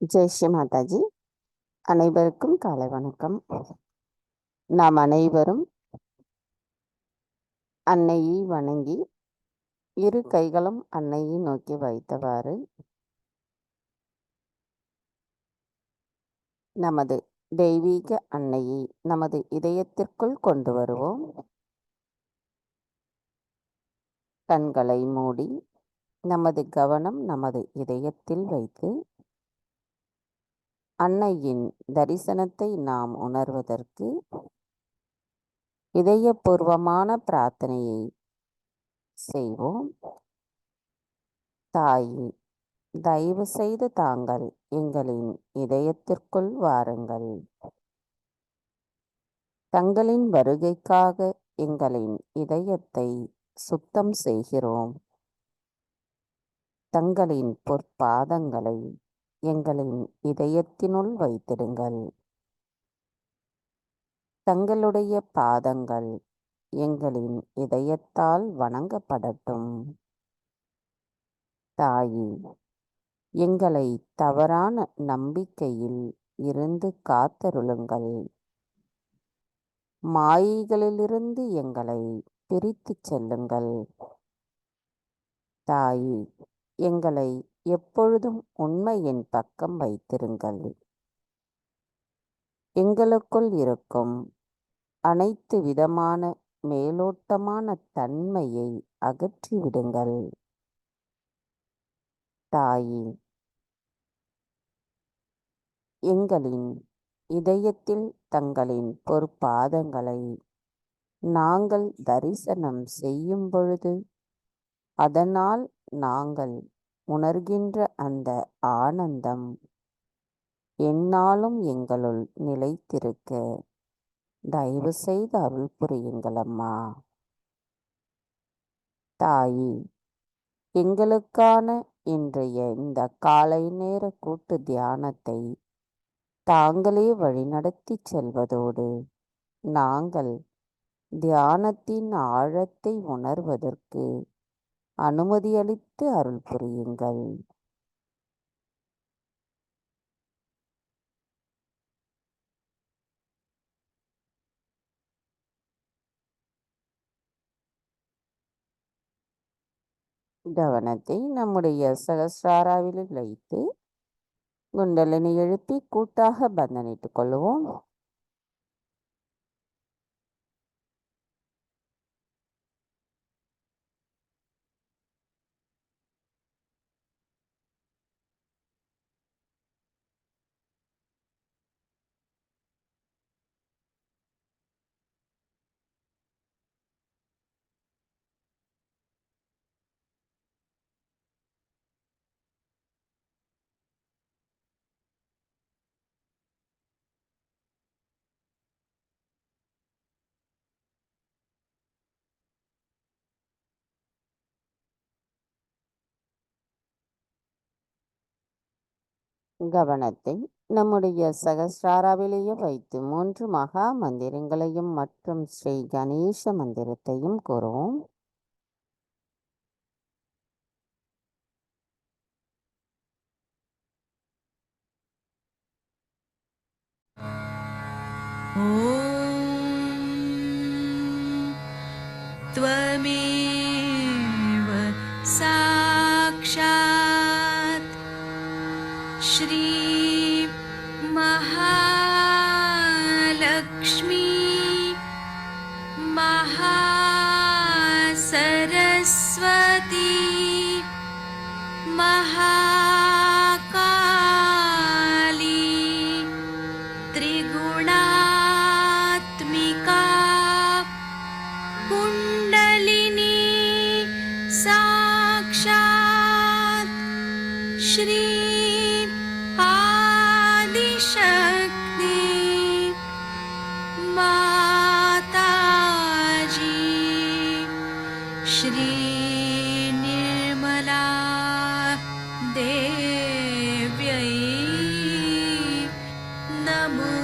ஜெய் ஸ்ரீ மாதாஜி. அனைவருக்கும் காலை வணக்கம். நாம் அனைவரும் அன்னையை வணங்கி இரு கைகளும் அன்னையை நோக்கி வைத்தவாறு நமது தெய்வீக அன்னையை நமது இதயத்திற்குள் கொண்டு வருவோம். கண்களை மூடி நமது கவனம் நமது இதயத்தில் வைத்து அன்னையின் தரிசனத்தை நாம் உணர்வதற்கு இதயபூர்வமான பிரார்த்தனையை செய்வோம். தாயே, தயவு செய்து தாங்கள் எங்களின் இதயத்திற்குள் வாருங்கள். தங்களின் வருகைக்காக எங்களின் இதயத்தை சுத்தம் செய்கிறோம். தங்களின் பொற்பாதங்களை எங்களின் இதயத்தினுள் வைத்திடுங்கள். தங்களுடைய பாதங்கள் எங்களின் இதயத்தால் வணங்கப்படட்டும். தாயே, எங்களை தவறான நம்பிக்கையில் இருந்து காத்தருளுங்கள். மாயைகளிலிருந்து எங்களை பிரித்துச் செல்லுங்கள். தாயே, எங்களை எப்பொழுதும் உண்மையின் பக்கம் வைத்திருங்கள். எங்களுக்குள் இருக்கும் அனைத்து விதமான மேலோட்டமான தன்மையை அகற்றிவிடுங்கள். தாயே, எங்களின் இதயத்தில் தங்களின் பொற்பாதங்களை நாங்கள் தரிசனம் செய்யும் பொழுது அதனால் நாங்கள் உணர்கின்ற அந்த ஆனந்தம் எந்நாளும் எங்களுள் நிலைத்திருக்க தயவு செய்து அருள் புரியுங்கள் அம்மா. தாயே, எங்களுக்கான இன்றைய இந்த காலை நேர கூட்டு தியானத்தை தாங்களே வழிநடத்தி செல்வதோடு நாங்கள் தியானத்தின் ஆழத்தை உணர்வதற்கு அனுமதியளித்து அருள் புரியுங்கள். கவனத்தை நம்முடைய சகஸ்ராராவில் வைத்து குண்டலினி எழுப்பி கூட்டாக பந்தனிட்டுக் கொள்வோம். கவனத்தை நம்முடைய சகஸ்ராராவிலேயே வைத்து 3 மகா மந்திரங்களையும் மற்றும் ஸ்ரீ கணேச மந்திரத்தையும் கூறுவோம். त्वमेव साक्षात् श्री महालक्ष्मी महासरस्वती महाकाली त्रिगुणात्मिका कुण्डलिनी साक्षात् श्री आदिशक्ति माताजी श्री निर्मला देव्यै नमो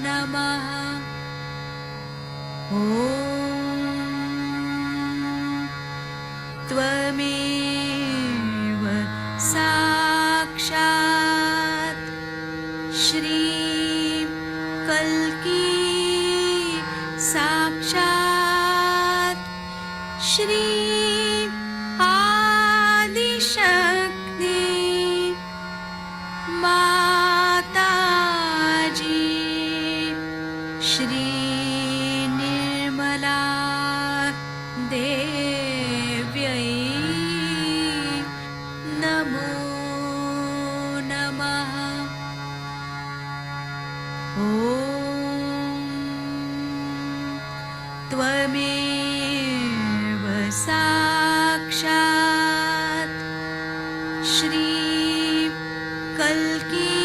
नमः। ॐ त्वमेव साक्षात् श्री आदिशक्ति माताजी श्री निर्मला देव्यै नमो नमः। ॐ त्वमेव साक्षात् श्री कल्की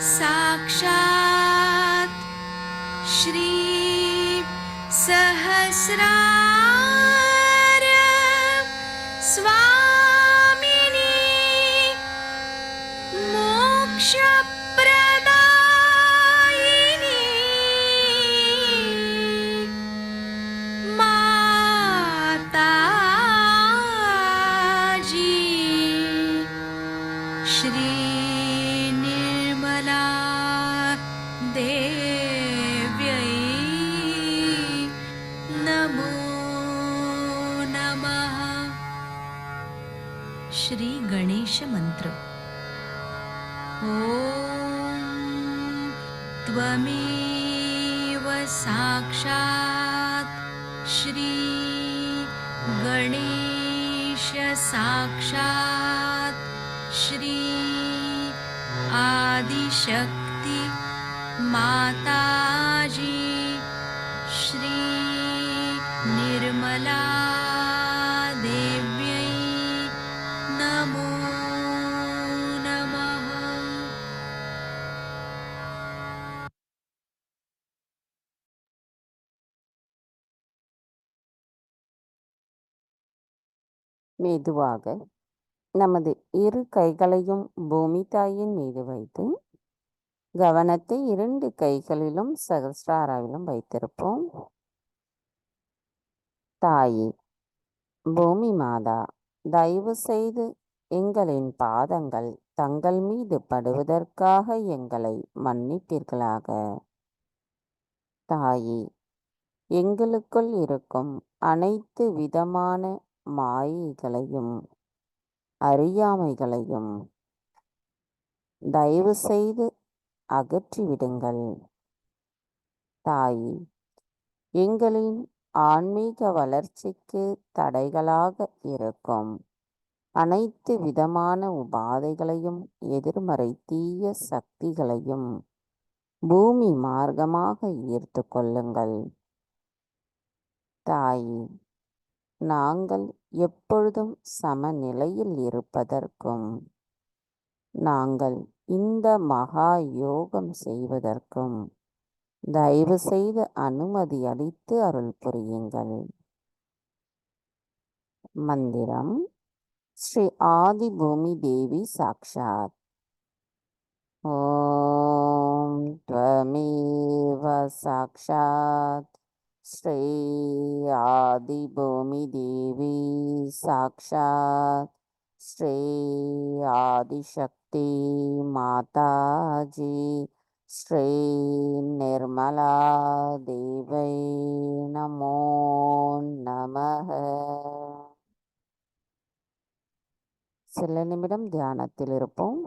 साक्षात् श्री सहस्रार स्वामिनी मोक्षप्रदायिनी माताजी श्री निर्मला देव्यै नमो नमः। श्री गणेश मंत्र। ॐ त्वमेव साक्षात् श्री गणेश साक्षात् श्री आदिशक्ति माताजी श्री निर्मला देव्यै नमो नमः। மெதுவாக நமது இரு கைகளையும் பூமி தாயின் மீது வைத்து கவனத்தை 2 கைகளிலும் சகஸ்ராராவிலும் வைத்திருப்போம். தாயே, பூமி மாதா, தயவு செய்து எங்களின் பாதங்கள் தங்கள் மீது படுவதற்காக எங்களை மன்னிப்பீர்களாக. தாயே, எங்களுக்குள் இருக்கும் அனைத்து விதமான மாயைகளையும் அறியாமைகளையும் தயவு செய்து அகற்றிவிடுங்கள். தாயே, எங்களின் ஆன்மீக வளர்ச்சிக்கு தடைகளாக இருக்கும் அனைத்து விதமான உபாதைகளையும் எதிர்மறை தீய சக்திகளையும் பூமி மார்க்கமாக ஈர்த்து கொள்ளுங்கள். தாயே, நாங்கள் எப்பொழுதும் சமநிலையில் இருப்பதற்கும் நாங்கள் இந்த மகா யோகம் செய்வதற்கும் தயவு செய்து அனுமதி அளித்து அருள் புரியுங்கள். மந்திரம். ஸ்ரீ ஆதி பூமி தேவி சாக்ஷாத். ஓம் த்வமேவ சாக்ஷாத் ஸ்ரீ ஆதி பூமி தேவி சாக்ஷாத் ஸ்ரீ ஆதிசக்தி மாதாஜி ஸ்ரீ நிர்மலா தேவை நமோ நமः. சில நிமிடம் தியானத்தில் இருப்போம்.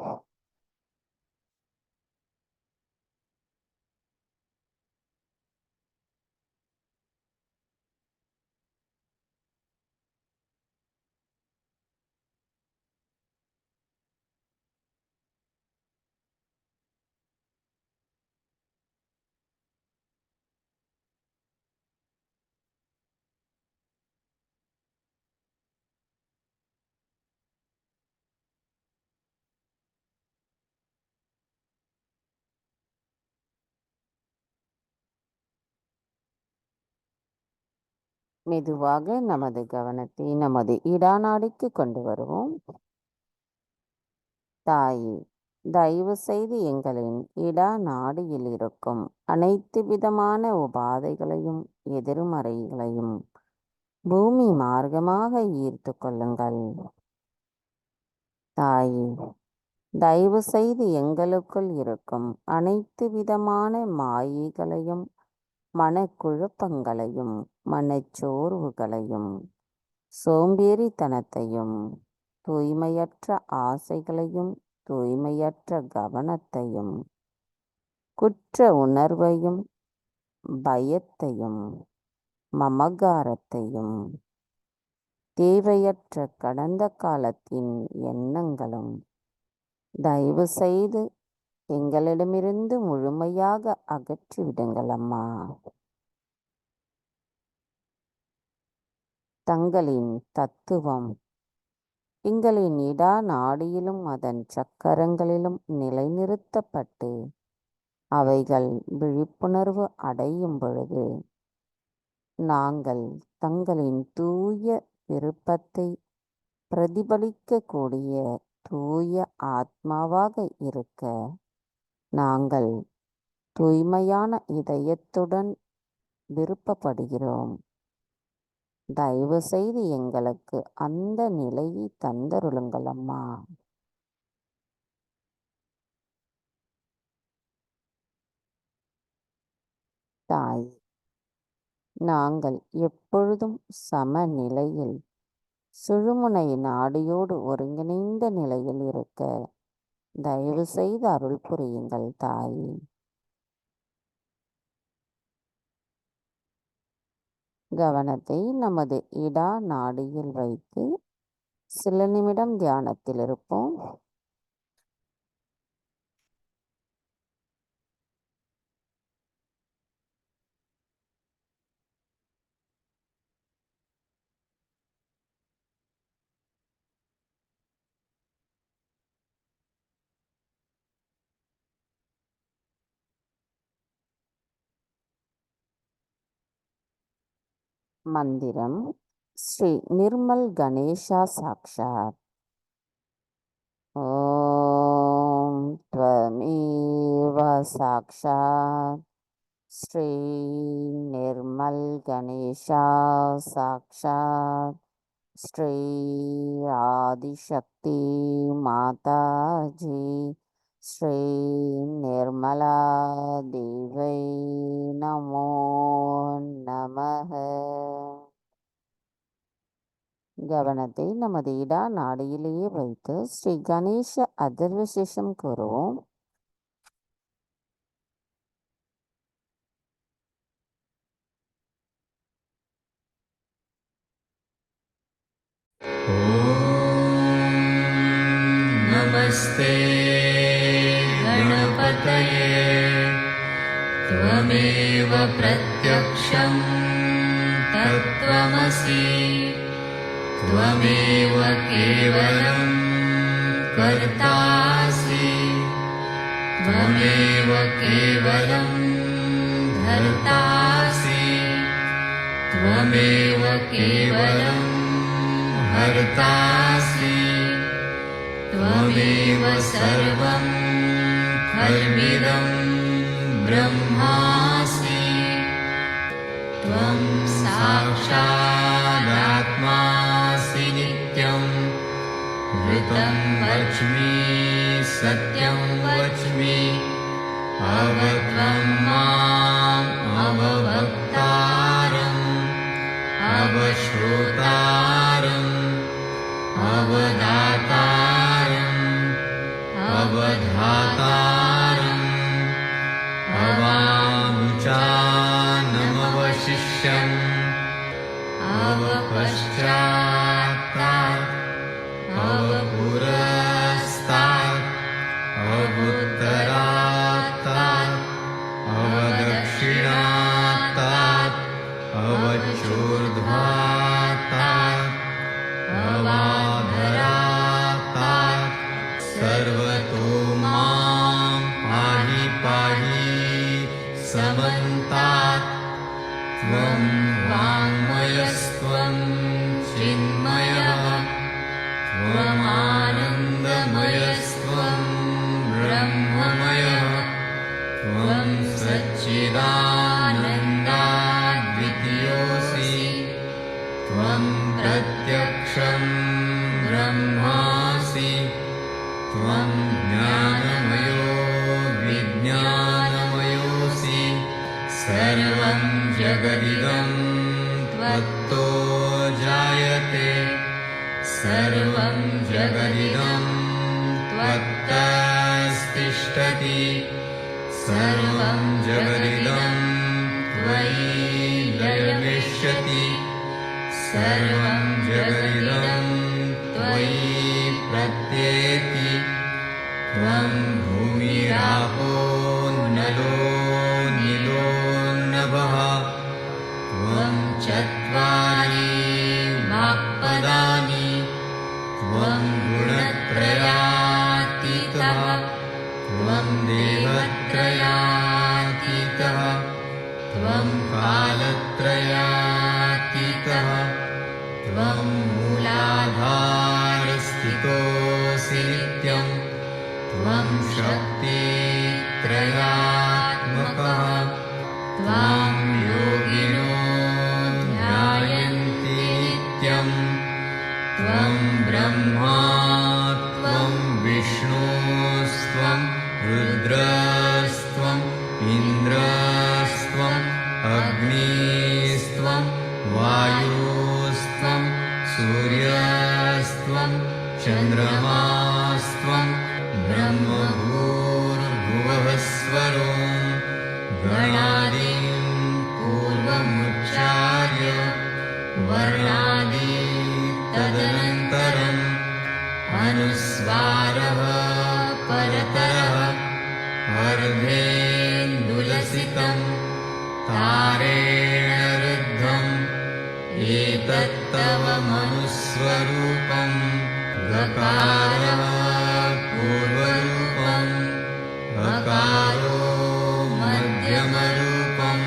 மெதுவாக நமது கவனத்தை நமது இடாநாடிக்கு கொண்டு வருவோம். தாயே, தயவு செய்து எங்களின் இடாநாடியில் இருக்கும் அனைத்து விதமான உபாதைகளையும் எதிர்மறைகளையும் பூமி மார்க்கமாக ஈர்த்து கொள்ளுங்கள். தாயே, தயவு செய்து எங்களுக்குள் இருக்கும் அனைத்து விதமான மாயைகளையும் மனக்குழப்பங்களையும் மனச்சோர்வுகளையும் சோம்பேறித்தனத்தையும் தூய்மையற்ற ஆசைகளையும் தூய்மையற்ற கவனத்தையும் குற்ற உணர்வையும் பயத்தையும் மமகாரத்தையும் தேவையற்ற கடந்த காலத்தின் எண்ணங்களும் தயவு செய்து எங்களிடமிருந்து முழுமையாக அகற்றிவிடுங்கள் அம்மா. தங்களின் தத்துவம் எங்களின் இடா நாடியிலும் அதன் சக்கரங்களிலும் நிலைநிறுத்தப்பட்டு அவைகள் விழிப்புணர்வு அடையும் பொழுது நாங்கள் தங்களின் தூய விருப்பத்தை பிரதிபலிக்கக்கூடிய தூய ஆத்மாவாக இருக்க நாங்கள் தூய்மையான இதயத்துடன் விருப்பப்படுகிறோம். தயவு செய்து எங்களுக்கு அந்த நிலையை தந்தருளுங்கள் அம்மா. தாய், நாங்கள் எப்பொழுதும் சமநிலையில் சுழுமுனை நாடியோடு ஒருங்கிணைந்த நிலையில் இருக்க தயவு செய்து அருள் புரியுங்கள் தாய். கவனத்தை நமது இடா நாடியில் வைத்து சில நிமிடம் தியானத்தில் இருப்போம். மந்திரம் ஸ்ரீ நிர்மல் கணேஷா சாக்ஷாத். ஓம் த்வமேவ சாக்ஷாத் ஸ்ரீ நிர்மல் கணேஷா சாக்ஷாத் ஸ்ரீ ஆதிசக்தி மாதாஜி ஸ்ரீ நிர்மலா தேவை நமோ நமः. கவனத்தை நமது இடா நாடியிலேயே வைத்து ஸ்ரீ கணேச அதர்வசேஷம் கூறுவோம். नमस्ते गणपतये त्वमेव प्रत्यक्षं तत्त्वमसि त्वमेव केवलं कर्तासि त्वमेव केवलं धर्तासि त्वमेव केवलं हर्तासि त्वमेव सर्वं खल्विदं ब्रह्मासि त्वं साक्षादात्मासि नित्यं ऋतं वच्मि सत्यं वच्मि अवत्वं माम् अववक्तारम् अवश्रोतारम् अवदातारम् अवधातारम् अवानुचानमवशिष्यम् अवपश्चात्तात् अवपुरस्तात् अवुत्तरात्तात् अवदक्षिणात्तात् अवचूर्ध्वात्तात् अवाधरात्तात् सर्वतो मां पाहि पाहि समन्तात् त्वं वाङ्मयस्त्वं चिन्मयः त्वमानन्दमयस्त्वं ब्रह्ममयः त्वं सच्चिदानन्दाद्वितीयोऽसि त्वं प्रत्यक्षं ब्रह्मासि त्वं ज्ञानमयो विज्ञानमयोऽसि सर्वं जगदिदं त्वत्तो जायते सर्वं जगदिदं त्वत्तस्तिष्ठति सर्वं जगदिदं त्वयि लयमिष्यति सर्वं जगदिदं त्वयि प्रत्येति त्वं भूमिरापो नलो नीलो नभः त्वं चत्वारि वाक्पदानि त्वं गुणत्रयातीतः त्वं देवत्रयातीतः त्वं कालत्रयातीतः त्वं मूलाधारस्थितोऽसि नित्यं त्वं शक्तित्रयात्मकः त्वां योगिनो ध्यायन्ति नित्यं त्वं ब्रह्मा त्वं विष्णुस्त्वं रुद्रस्त्वम् इन्द्रस्त्वम् अग्निस्त्वं वायुस्त्वं सूर्यस्त्वं चन्द्रमास्त्वं ब्रह्मभूर्भुवः स्वरो गणादिं पूर्वमुच्चार्य वर्णादि तदनन्तरम् अनुस्वारः परतरः अर्धेन्दुलसितं तारेण रुद्धम् एतत्तव मनुस्वरूपं गकारः पूर्वरूपम् अकारो मध्यमरूपम्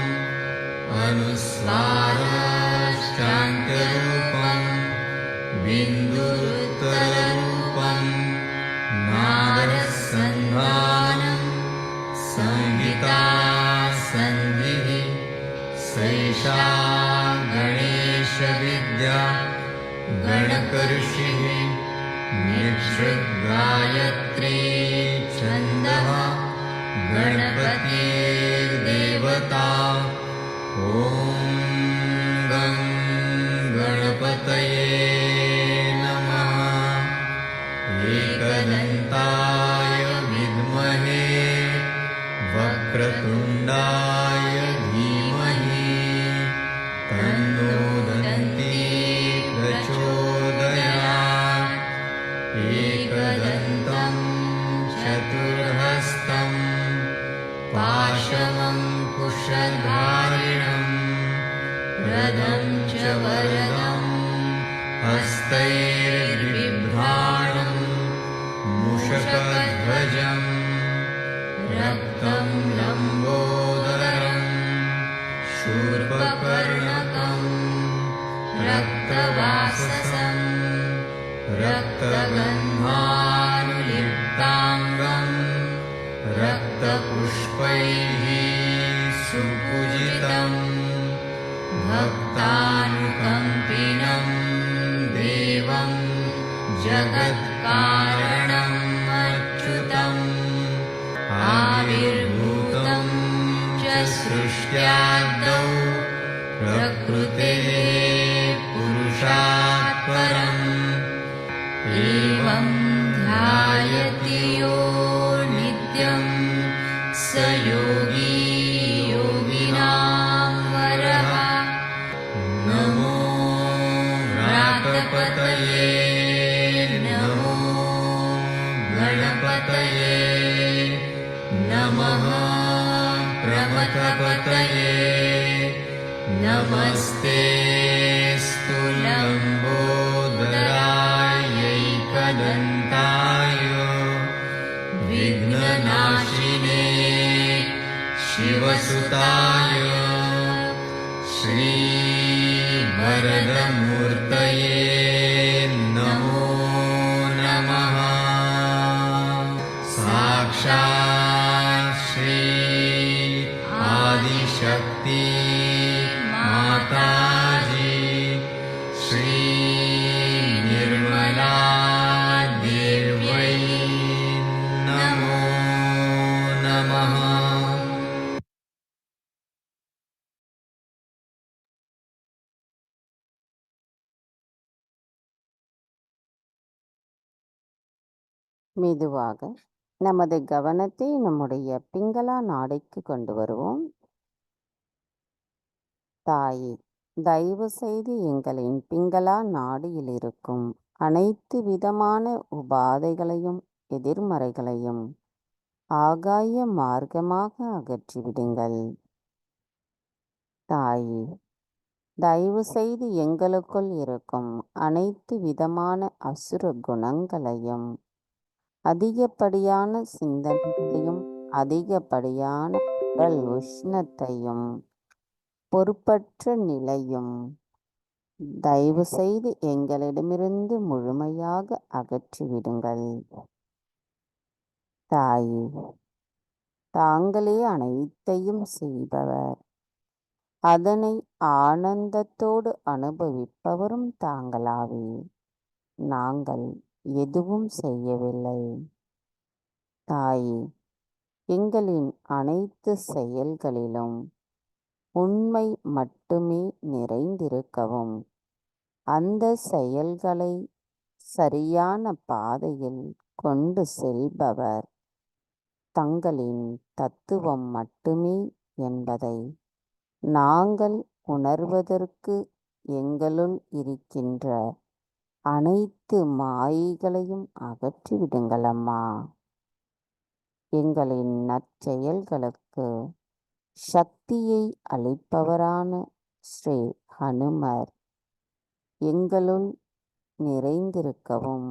अनुस्वारश्चान्त्यरूपम् बिन्दुरुत्तररूपम् नादसन्धानम् संहिता सन्धिः सैषा गणेशविद्या गणकऋषिः निःसृद्गायत्री छन्दः गणपतिर्देवता ॐ गं गणपतये नमः एकदन्ताय विद्महे वक्रतुण्डाय धीमहि तन्नो दन्ती प्रचोदयात् एकदन्तं चतुर्हस्तं पाशमङ्कुशधारिणं रथं च वरदं हस्तैर्बिभ्राणं मूषकध्वजं रक्तं लम्बोदरं शूर्पकर्णकं रक्तवाससं रक्तगन्धानुलिप्ताङ्गं रक्तपुष्पैः सुपूजितं भक्तानुकम्पिनं देवं जगत्कारणम् अच्युतम् आविर्भूतं च सृष्ट्यादौ प्रकृतेः पुरुषात् परम् एवं ध्यायति यो नित्यं स योगी योगिनां वरः नमो व्रातपतये नमो गणपतये नमः प्रमथपतये नमस्तेऽस्तु लम्बोदरायैकदन्ताय विघ्ननाशिने शिवसुताय श्रीवरदमूर्तये नमो नमः साक्षात् श्री आदिशक्ति माताजी श्री निर्मला देव्यै नमो नमः। மெதுவாக நமது கவனத்தை நம்முடைய பிங்களா நாடிக்கு கொண்டு வருவோம். தாயே, தயவு செய்து எங்களின் பிங்களா நாடியில் இருக்கும் அனைத்து விதமான உபாதைகளையும் எதிர்மறைகளையும் ஆகாய மார்க்கமாக அகற்றிவிடுங்கள். தாயே, தயவு செய்து எங்களுக்குள் இருக்கும் அனைத்து விதமான அசுர குணங்களையும் அதிகப்படியான சிந்தனைகளையும் அதிகப்படியான உடல் உஷ்ணத்தையும் பொறுப்பற்ற நிலையும் தயவு செய்து எங்களிடமிருந்து முழுமையாக அகற்றிவிடுங்கள். தாயே, தாங்களே அனைத்தையும் செய்பவர், அதனை ஆனந்தத்தோடு அனுபவிப்பவரும் தாங்களாவே. நாங்கள் எதுவும் செய்யவில்லை. தாயே, எங்களின் அனைத்து செயல்களிலும் உண்மை மட்டுமே நிறைந்திருக்கவும் அந்த செயல்களை சரியான பாதையில் கொண்டு செல்பவர் தங்களின் தத்துவம் மட்டுமே என்பதை நாங்கள் உணர்வதற்கு எங்களுள் இருக்கின்ற அனைத்து மாயைகளையும் அகற்றிவிடுங்கள் அம்மா. எங்களின் நற்செயல்களுக்கு சக்தியை அளிப்பவரான ஸ்ரீ ஹனுமர் எங்களுள் நிறைந்திருக்கவும்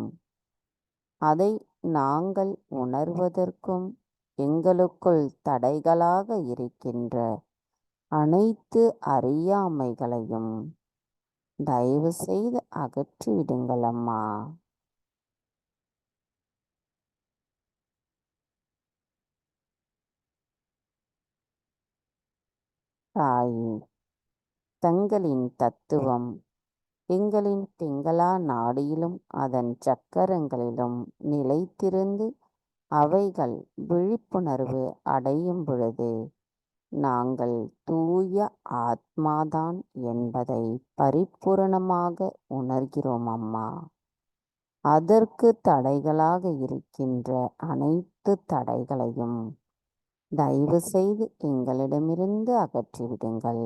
அதை நாங்கள் உணர்வதற்கும் எங்களுக்குள் தடைகளாக இருக்கின்ற அனைத்து அறியாமைகளையும் தயவு செய்து அகற்றிவிடுங்கள் அம்மா. தாயே, தங்களின் தத்துவம் எங்களின் பிங்களா நாடியிலும் அதன் சக்கரங்களிலும் நிலைத்திருந்து அவைகள் விழிப்புணர்வு அடையும் பொழுது நாங்கள் தூய ஆத்மாதான் என்பதை பரிபூரணமாக உணர்கிறோம் அம்மா. அதற்கு தடைகளாக இருக்கின்ற அனைத்து தடைகளையும் தயவு செய்து எங்களிடமிருந்து அகற்றிவிடுங்கள்.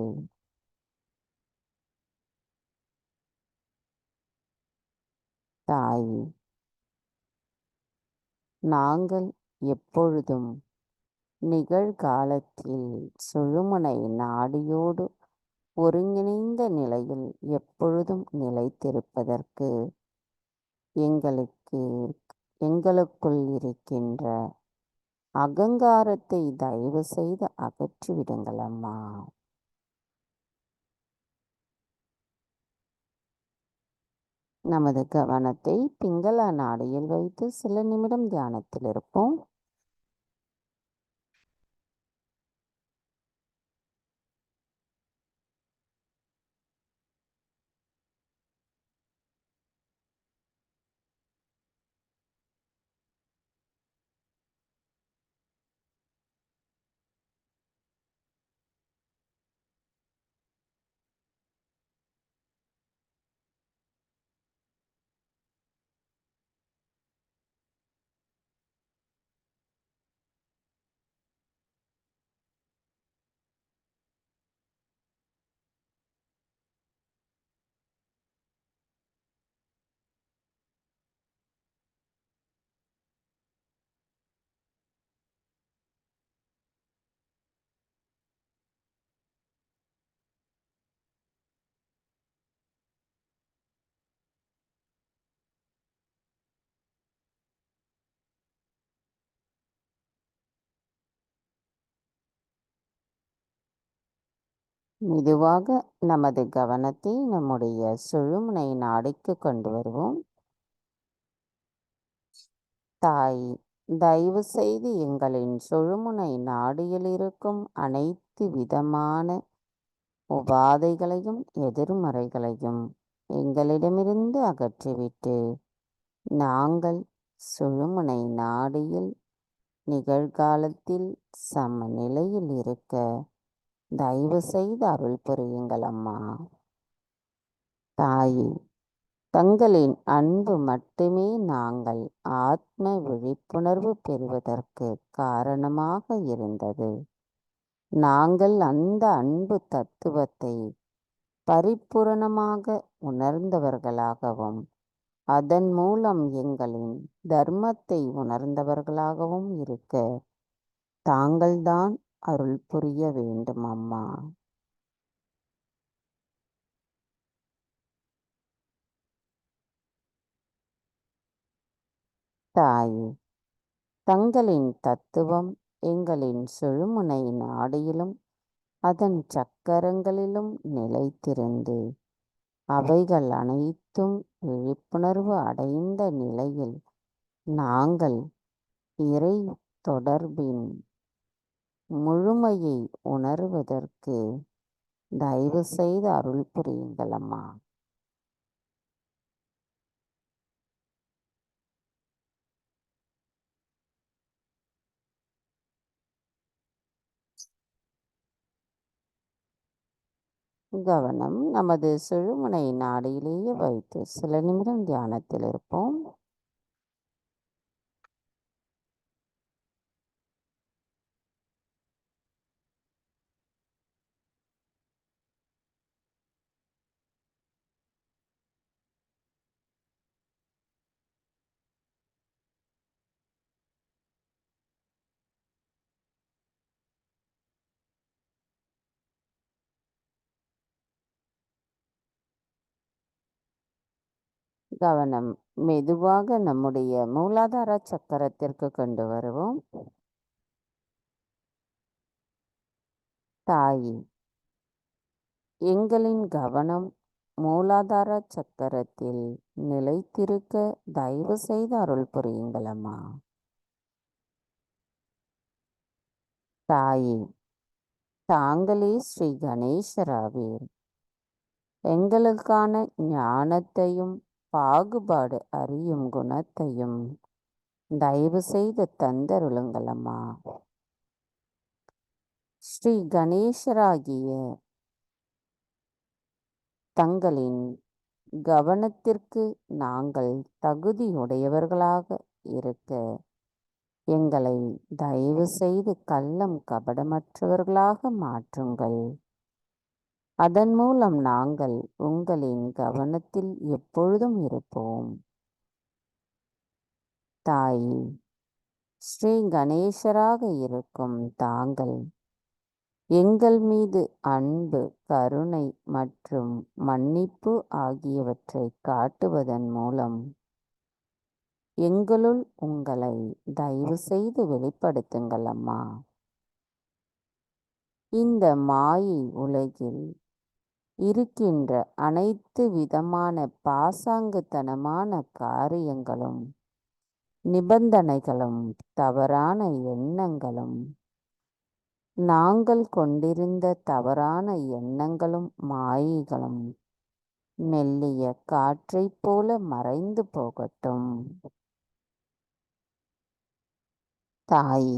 தாயே, நாங்கள் எப்பொழுதும் நிகழ்காலத்தில் சுழுமுனை நாடியோடு ஒருங்கிணைந்த நிலையில் எப்பொழுதும் நிலைத்திருப்பதற்கு எங்களுக்குள் இருக்கின்ற அகங்காரத்தை தயவு செய்து அகற்றிவிடுங்கள் அம்மா. நமது கவனத்தை பிங்களா நாடியில் வைத்து சில நிமிடம் தியானத்தில் இருப்போம். மெதுவாக நமது கவனத்தை நம்முடைய சுழுமுனை நாடிக்கு கொண்டு வருவோம். தாய், தயவு செய்து எங்களின் சுழுமுனை நாடியில் இருக்கும் அனைத்து விதமான உபாதைகளையும் எதிர்மறைகளையும் எங்களிடமிருந்து அகற்றிவிட்டு நாங்கள் சுழுமுனை நாடியில் நிகழ்காலத்தில் சமநிலையில் இருக்க தயவு செய்து அருள் புரியுங்கள் அம்மா. தாயே, தங்களின் அன்பு மட்டுமே நாங்கள் ஆத்ம விழிப்புணர்வு பெறுவதற்கு காரணமாக இருந்தது. நாங்கள் அந்த அன்பு தத்துவத்தை பரிபூரணமாக உணர்ந்தவர்களாகவும் அதன் மூலம் எங்களின் தர்மத்தை உணர்ந்தவர்களாகவும் இருக்க தாங்கள்தான் அருள் புரிய வேண்டும் அம்மா. தாயே, தங்களின் தத்துவம் எங்களின் சுழுமுனை நாடியிலும் அதன் சக்கரங்களிலும் நிலைத்திருந்து அவைகள் அனைத்தும் விழிப்புணர்வு அடைந்த நிலையில் நாங்கள் இறை தொடர்பின் முழுமையை உணர்வதற்கு தயவு செய்து அருள் புரியுங்கள் அம்மா. கவனம் நமது சுழுமுனை நாடியிலேயே வைத்து சில நிமிடம் தியானத்தில் இருப்போம். கவனம் மெதுவாக நம்முடைய மூலாதார சக்கரத்திற்கு கொண்டு வருவோம். தாயே, எங்களின் கவனம் மூலாதார சக்கரத்தில் நிலைத்திருக்க தயவு செய்து அருள் புரியுங்கள் அம்மா. தாயே, தாங்களே ஸ்ரீ கணேசராவீர். எங்களுக்கான ஞானத்தையும் பாகுபாடு அறியும் குணத்தையும் தயவு செய்து தந்தருளுங்கள் அம்மா. ஸ்ரீ கணேசராகிய தங்களின் கவனத்திற்கு நாங்கள் தகுதியுடையவர்களாக இருக்க எங்களை தயவு செய்து கள்ளம் கபடமற்றவர்களாக மாற்றுங்கள். அதன் மூலம் நாங்கள் உங்களின் கவனத்தில் எப்பொழுதும் இருப்போம். தாயே, ஸ்ரீ கணேசராக இருக்கும் தாங்கள் எங்கள் மீது அன்பு, கருணை மற்றும் மன்னிப்பு ஆகியவற்றை காட்டுவதன் மூலம் எங்களுள் உங்களை தயவு செய்து வெளிப்படுத்துங்கள் அம்மா. இந்த மாயை உலகில் இருக்கின்ற அனைத்து விதமான பாசாங்குத்தனமான காரியங்களும் நிபந்தனைகளும் தவறான எண்ணங்களும் நாங்கள் கொண்டிருந்த தவறான எண்ணங்களும் மாயைகளும் மெல்லிய காற்றைப் போல மறைந்து போகட்டும். தாய்,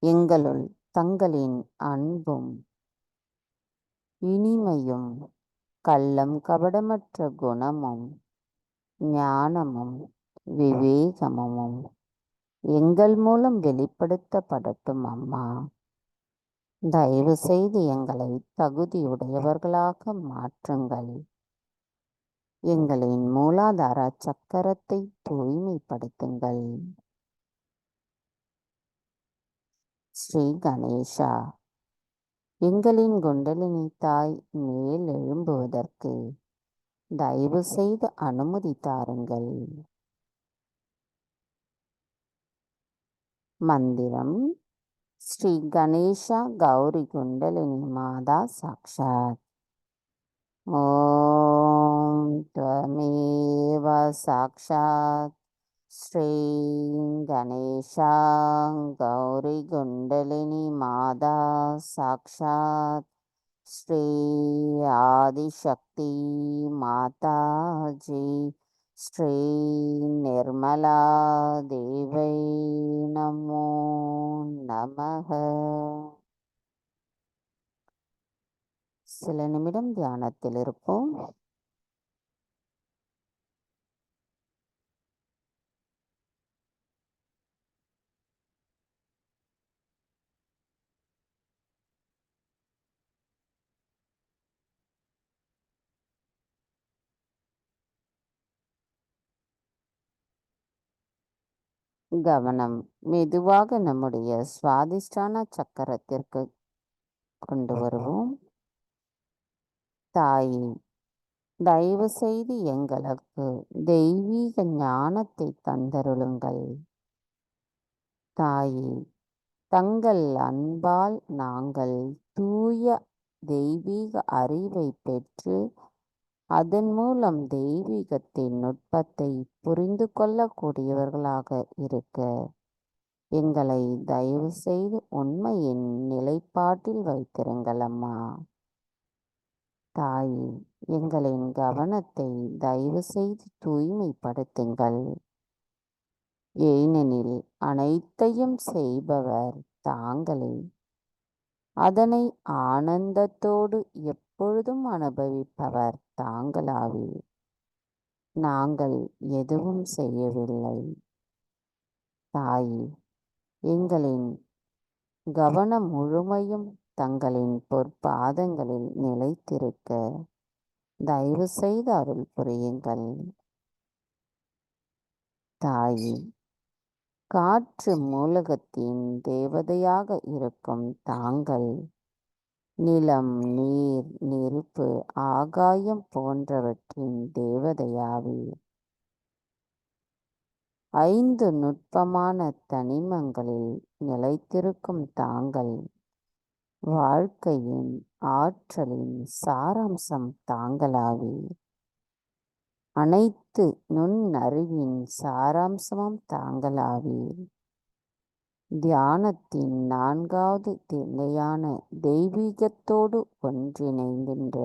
எங்களுள் தங்களின் அன்பும் இனிமையும் கள்ளம் கபடமற்ற குணமும் ஞானமும் விவேகமும் எங்கள் மூலம் வெளிப்படுத்தப்படட்டும் அம்மா. தயவு செய்து எங்களை தகுதியுடையவர்களாக மாற்றுங்கள். எங்களின் மூலாதார சக்கரத்தை தூய்மைப்படுத்துங்கள். ஸ்ரீ கணேசா, எங்களின் குண்டலினி தாய் மேல் எழும்புவதற்கு தயவு செய்து அனுமதி தாருங்கள். மந்திரம் ஸ்ரீ கணேசா கௌரி குண்டலினி மாதா சாக்ஷாத். ஓம் त्वमेव சாக்ஷாத் ஸ்ரீ கணேசா கௌரி குண்டலினி மாதா சாக்ஷாத் ஸ்ரீ ஆதிசக்தி மாதாஜி ஸ்ரீ நிர்மலா தேவை நமோ நமக. சில நிமிடம் தியானத்தில் இருப்போம். கவனம் மெதுவாக நம்முடைய சுவாதிஷ்டான சக்கரத்திற்கு கொண்டு வருவோம். தாயே, தயவு செய்து எங்களுக்கு தெய்வீக ஞானத்தை தந்தருளுங்கள். தாயே, தங்கள் அன்பால் நாங்கள் தூய தெய்வீக அறிவை பெற்று அதன் மூலம் தெய்வீகத்தின் நுட்பத்தை புரிந்து கொள்ளக்கூடியவர்களாக இருக்க எங்களை தயவு செய்து உண்மையின் நிலைப்பாட்டில் வைத்திருங்கள் அம்மா. தாயே, எங்களின் கவனத்தை தயவு செய்து தூய்மைப்படுத்துங்கள். ஏனெனில் அனைத்தையும் செய்பவர் தாங்களே. அதனை ஆனந்தத்தோடு எப்பொழுதும் அனுபவிப்பவர் தாங்களாவே. நாங்கள் எதுவும் செய்யவில்லை. தாயே, எங்களின் கவனம் முழுமையும் தங்களின் பொற்பாதங்களில் நிலைத்திருக்க தயவு செய்து அருள் புரியுங்கள். தாயே, காற்று மூலகத்தின் தேவதையாக இருக்கும் தாங்கள் நிலம், நீர், நெருப்பு, ஆகாயம் போன்றவற்றின் தேவதையாவே. 5 நுட்பமான தனிமங்களில் நிலைத்திருக்கும் தாங்கள் வாழ்க்கையின் ஆற்றலின் சாராம்சம் தாங்களாவே. அனைத்து நுண்ணறிவின் சாராம்சமும் தாங்களாவே. தியானத்தின் 4வது நிலையான தெய்வீகத்தோடு ஒன்றிணைகின்ற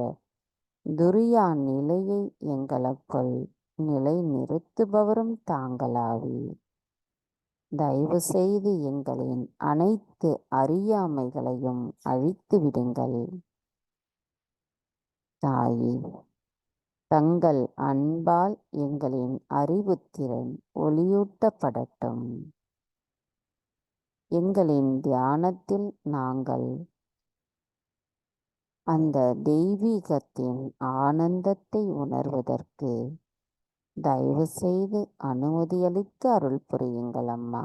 துரியா நிலையை எங்களுக்குள் நிலை நிறுத்துபவரும் தாங்களாவே. தயவு செய்து எங்களின் அனைத்து அறியாமைகளையும் அழித்து விடுங்கள். தாயே, தங்கள் அன்பால் எங்களின் அறிவுத்திறன் ஒளியூட்டப்படட்டும். எங்களின் தியானத்தில் நாங்கள் அந்த தெய்வீகத்தின் ஆனந்தத்தை உணர்வதற்கு தயவு செய்து அனுமதியளித்து அருள் புரியுங்கள் அம்மா.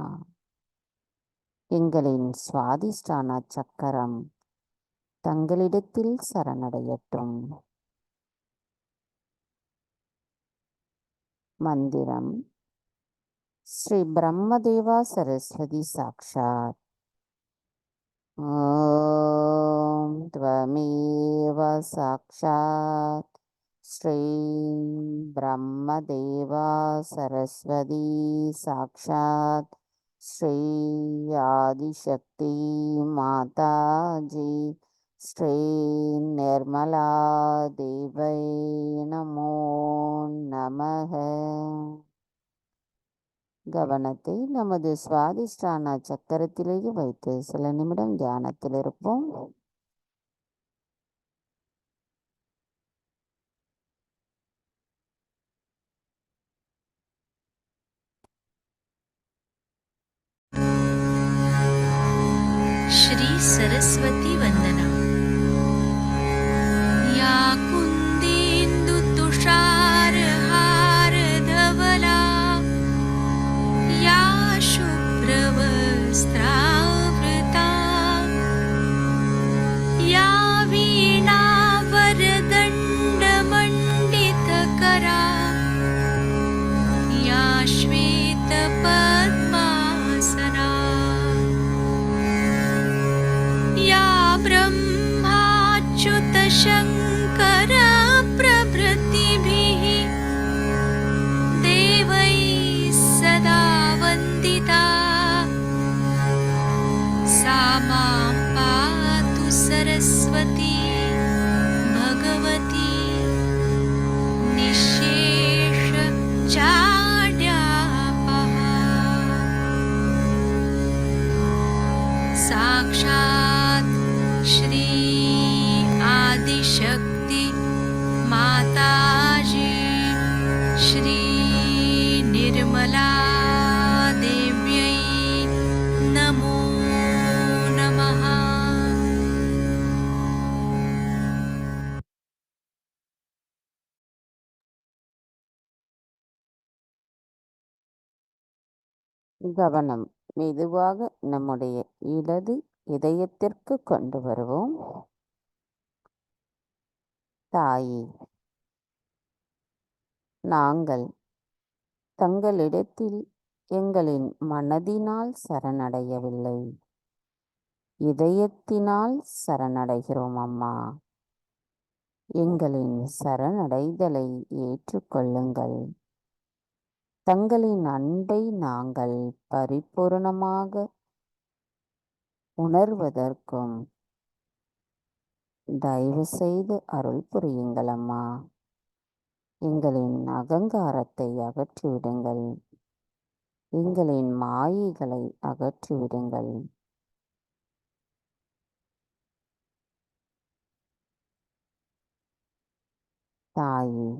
எங்களின் சுவாதிஷ்டான சக்கரம் தங்களிடத்தில் சரணடையட்டும். மந்திரம் ஸ்ரீ பிரம்மதேவா சரஸ்வதி சாக்ஷாத். ஓம் த்வமேவ சாக்ஷாத் ஸ்ரீ பிரம்மதேவா சரஸ்வதி சாக்ஷாத் ஸ்ரீ ஆதிசக்தி மாதாஜி ஸ்ரீ நிர்மலா தேவை நமோ நமக. கவனத்தை நமது சுவாதிஷ்டான சக்கரத்திலேயே வைத்து சில நிமிடம் தியானத்தில் இருப்போம். श्री सरस्वती वंदना। या कुन्देन्दु तुषार हार धवला या शुभ्रवस्त्रावृता या वीणा वरदण्डमण्डितकरा या श्वेतपद्मासना या ब्रह्माच्युत शङ्कर प्रभृतिभिः देवैः सदा वन्दिता सा मां पातु सरस्वती भगवती निःशेषजाड्यापहा। கவனம் மெதுவாக நம்முடைய இடது இதயத்திற்கு கொண்டு வருவோம். தாயே, நாங்கள் தங்களிடத்தில் எங்களின் மனதினால் சரணடையவில்லை, இதயத்தினால் சரணடைகிறோம் அம்மா. எங்களின் சரணடைதலை ஏற்றுக்கொள்ளுங்கள். தங்களின் அன்பை நாங்கள் பரிபூரணமாக உணர்வதற்கும் தயவு செய்து அருள் புரியுங்கள் அம்மா. எங்களின் அகங்காரத்தை அகற்றிவிடுங்கள், எங்களின் மாயைகளை அகற்றிவிடுங்கள். தாயே,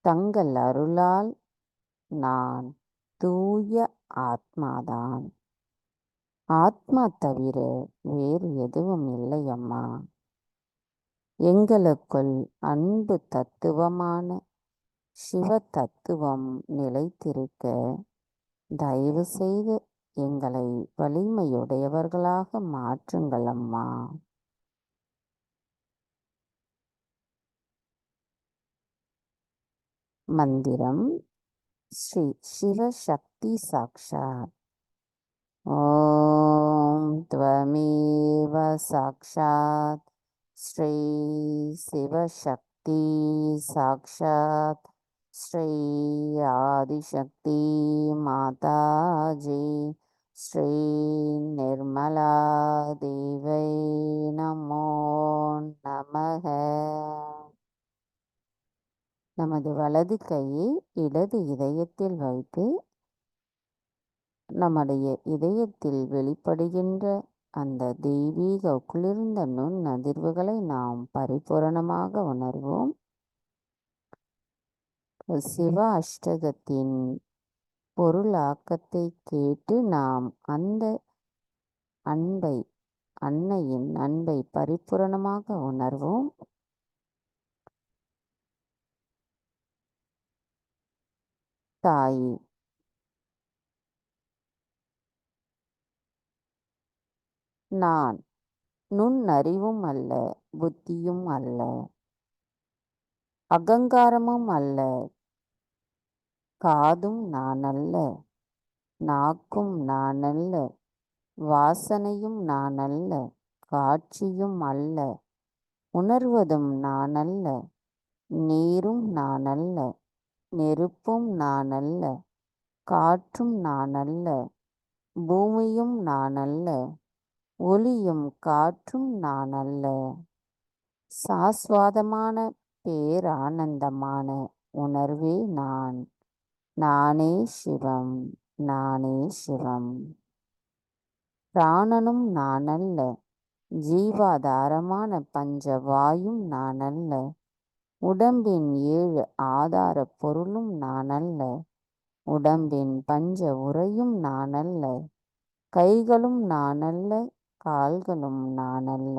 தங்கள் அருளால் நான் தூய ஆத்மாதான். ஆத்மா தவிர வேறு எதுவும் இல்லை அம்மா. எங்களுக்குள் அன்பு தத்துவமான சிவ தத்துவம் நிலைத்திருக்க தயவு செய்து எங்களை வலிமையுடையவர்களாக மாற்றுங்கள் அம்மா. மந்திரம் ஸ்ரீ சிவசக்தி சாக்ஷாத். ஓம் த்வமேவ சாக்ஷாத் ஸ்ரீ சிவசக்தி சாக்ஷாத் ஸ்ரீ ஆதிசக்தி மாதாஜி ஸ்ரீ நிர்மலா தேவை நமோ நமக. நமது வலது கையை இடது இதயத்தில் வைத்து நம்முடைய இதயத்தில் வெளிப்படுகின்ற அந்த தெய்வீக குளிர்ந்த நுண் அதிர்வுகளை நாம் பரிபூரணமாக உணர்வோம். சிவ அஷ்டகத்தின் பொருளாக்கத்தை கேட்டு நாம் அந்த அன்பை, அன்னையின் அன்பை பரிபூரணமாக உணர்வோம். தாயே, நான் நுண்ணறிவும் அல்ல, புத்தியும் அல்ல, அகங்காரமும் அல்ல, காதும் நானல்ல, நாக்கும் நானல்ல, வாசனையும் நானல்ல, காட்சியும் அல்ல, உணர்வதும் நானல்ல, நீரும் நானல்ல, நெருப்பும் நானல்ல, காற்றும் நானல்ல, பூமியும் நானல்ல, ஒளியும் காற்றும் நானல்ல. சாஸ்வதமான பேரானந்தமான உணர்வே நான். நானே சிவம், நானே சிவம். பிராணனும் நானல்ல, ஜீவாதாரமான பஞ்சவாயும் நானல்ல, உடம்பின் 7 ஆதார பொருளும் நானல்ல, உடம்பின் பஞ்ச உரையும் நானல்ல, கைகளும் நானல்ல, கால்களும் நானல்ல,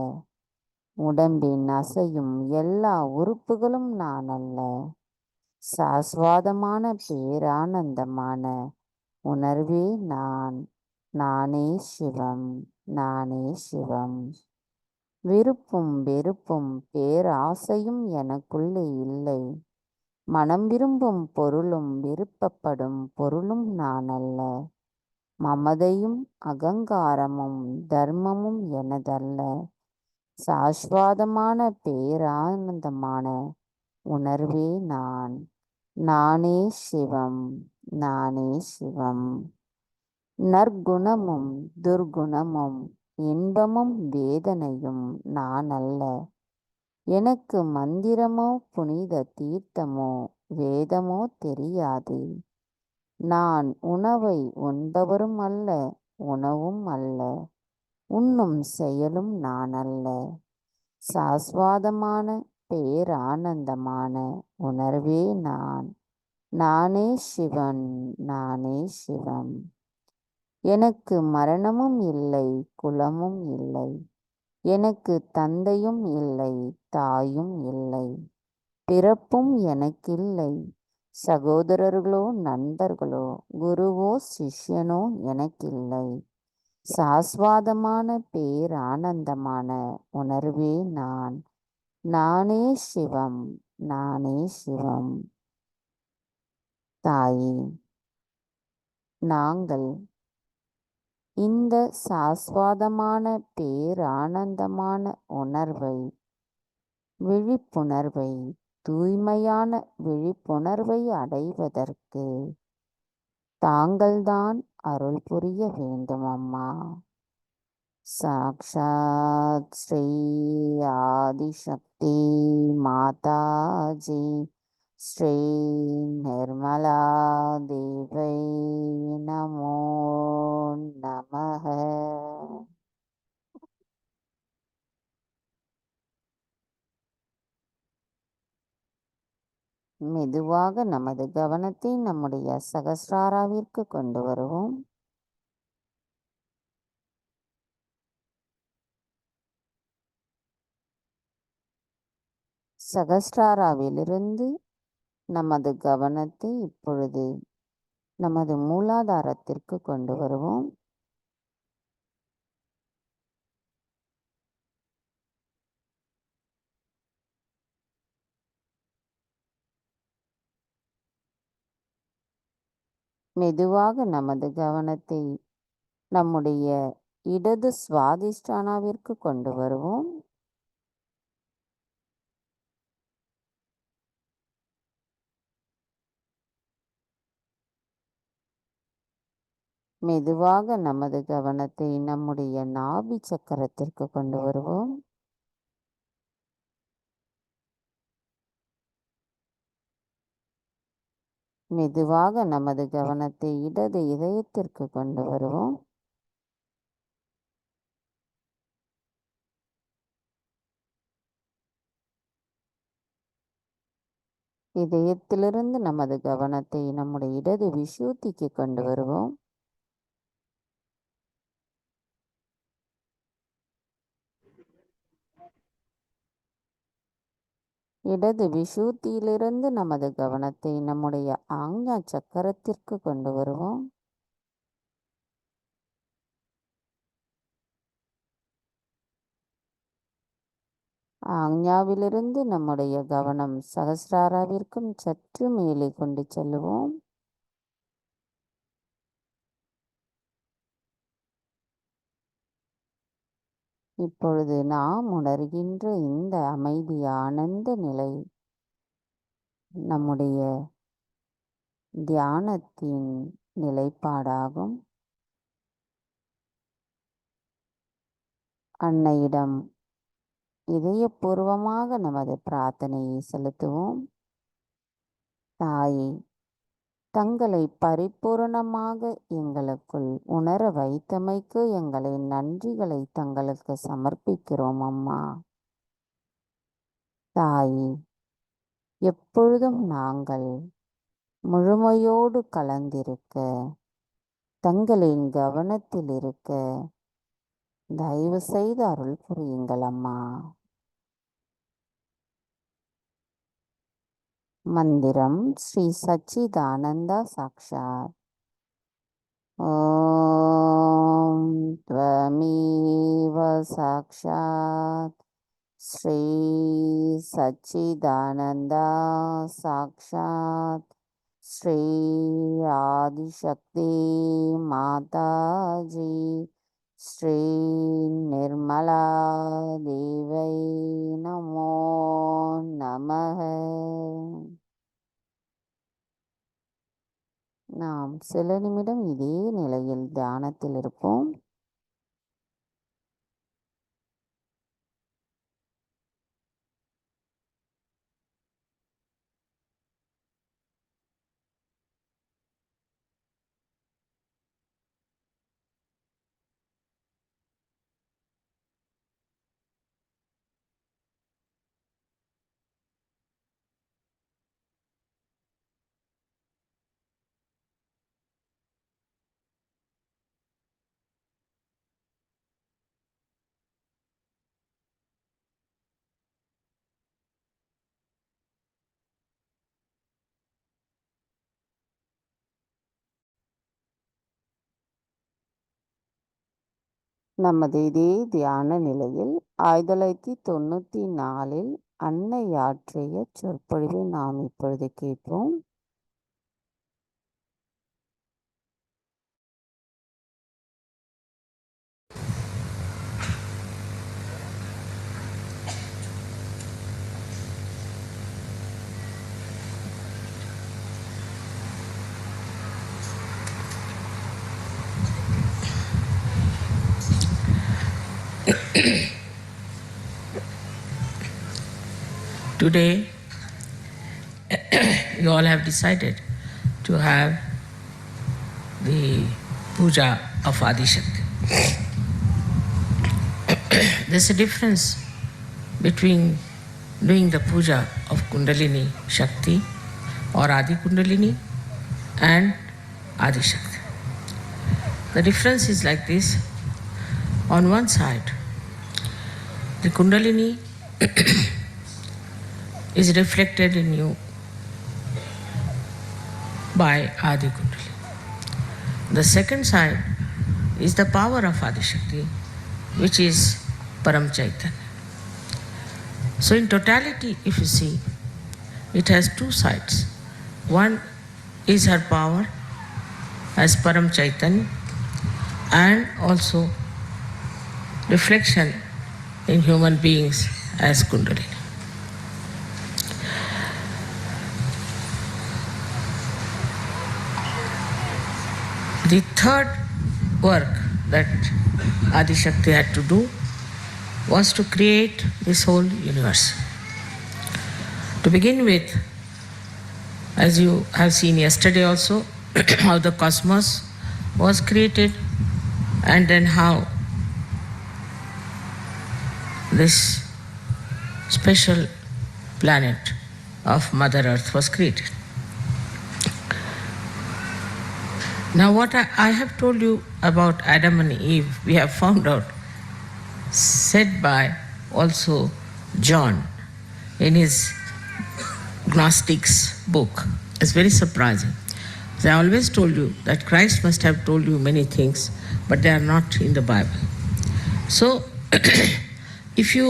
உடம்பின் அசையும் எல்லா உறுப்புகளும் நானல்ல. சாஸ்வதமான பேரானந்தமான உணர்வே நான். நானே சிவம், நானே சிவம். விருப்பும் வெறுப்பும் பேராசையும் எனக்குள்ளே இல்லை. மனம் விரும்பும் பொருளும் விருப்பப்படும் பொருளும் நானல்ல. மமதையும் அகங்காரமும் தர்மமும் எனதல்ல. சாஸ்வதமான பேரானந்தமான உணர்வே நான். நானே சிவம், நானே சிவம். நற்குணமும் துர்குணமும் இன்பமும் வேதனையும் நான் அல்ல. எனக்கு மந்திரமோ புனித தீர்த்தமோ வேதமோ தெரியாது. நான் உணவை உண்பவரும் அல்ல, உணவும் அல்ல, உண்ணும் செயலும் நான் அல்ல. சாஸ்வதமான பேரானந்தமான உணர்வே நான். நானே சிவன், நானே சிவம். எனக்கு மரணமும் இல்லை, குலமும் இல்லை. எனக்கு தந்தையும் இல்லை, தாயும் இல்லை. பிறப்பும் எனக்கில்லை, சகோதரர்களோ நண்பர்களோ குருவோ சிஷ்யனோ எனக்கில்லை. சாஸ்வதமான பேரானந்தமான உணர்வே நான். நானே சிவம், நானே சிவம். தாயே, நாங்கள் இந்த சாஸ்வதமான பேரானந்தமான உணர்வை, விழிப்புணர்வை, தூய்மையான விழிப்புணர்வை அடைவதற்கு தாங்கள்தான் அருள் புரிய வேண்டும் அம்மா. சாக்ஷாத் ஸ்ரீ ஆதிசக்தி மாதாஜி ஸ்ரீ நிர்மலா தேவை நமோ நமः. மெதுவாக நமது கவனத்தை நம்முடைய சகஸ்ராராவிற்கு கொண்டு வருவோம். சகஸ்ராராவிலிருந்து நமது கவனத்தை இப்பொழுது நமது மூலாதாரத்திற்கு கொண்டு வருவோம். மெதுவாக நமது கவனத்தை நம்முடைய இடது சுவாதிஷ்டானாவிற்கு கொண்டு வருவோம். மெதுவாக நமது கவனத்தை நம்முடைய நாபி சக்கரத்திற்கு கொண்டு வருவோம். மெதுவாக நமது கவனத்தை இடது இதயத்திற்கு கொண்டு வருவோம். இதயத்திலிருந்து நமது கவனத்தை நம்முடைய இடது விசுத்திக்கு கொண்டு வருவோம். இடது விசுத்தியிலிருந்து நமது கவனத்தை நம்முடைய ஆஞ்ஞா சக்கரத்திற்கு கொண்டு வருவோம். ஆஞ்ஞாவிலிருந்து நம்முடைய கவனம் சகஸ்ராராவிற்கும் சற்று மேலே கொண்டு செல்லுவோம். இப்பொழுது நாம் உணர்கின்ற இந்த அமைதி ஆனந்த நிலை நம்முடைய தியானத்தின் நிலைப்பாடாகும். அன்னையிடம் இதயபூர்வமாக நமது பிரார்த்தனையை செலுத்துவோம். தாயே, தங்களை பரிபூரணமாக எங்களுக்குள் உணர வைத்தமைக்கு எங்களை நன்றிகளை தங்களுக்கு சமர்ப்பிக்கிறோம் அம்மா. தாயே, எப்பொழுதும் நாங்கள் முழுமையோடு கலந்திருக்க, தங்களின் கவனத்தில் இருக்க தயவு செய்து அருள் புரியுங்கள் அம்மா. மந்திரம் ஸ்ரீ சச்சிதானந்தா சாக்ஷாத். ஓம் த்வமேவ சாக்ஷாத் ஸ்ரீ சச்சிதானந்தா சாக்ஷாத் ஸ்ரீ ஆதிசக்தி மாதாஜி ஸ்ரீ நிர்மலா தேவை நமோ நமः. நாம் சில நிமிடம் இதே நிலையில் தியானத்தில் இருப்போம். நமது இதே தியான நிலையில் 1994 அன்னை ஆற்றிய சொற்பொழிவை நாம் இப்பொழுது கேட்போம். Today, you all have decided to have the puja of Adi Shakti. There's a difference between doing the puja of Kundalini Shakti or Adi Kundalini and Adi Shakti. The difference is like this. On one side, the Kundalini is reflected in you by Adi Kundalini. The second side is the power of Adi Shakti, which is Param Chaitanya. So in totality, if you see, it has two sides. One is her power as Param Chaitanya and also reflection in human beings as Kundalini. The third work that Adi Shakti had to do was to create this whole universe. To begin with, as you have seen yesterday also, how the cosmos was created and then how this special planet of Mother Earth was created. Now what I have told you about Adam and Eve, we have found out, said by also John in his Gnostics book. It's very surprising. So I always told you that Christ must have told you many things, but they are not in the Bible. So if you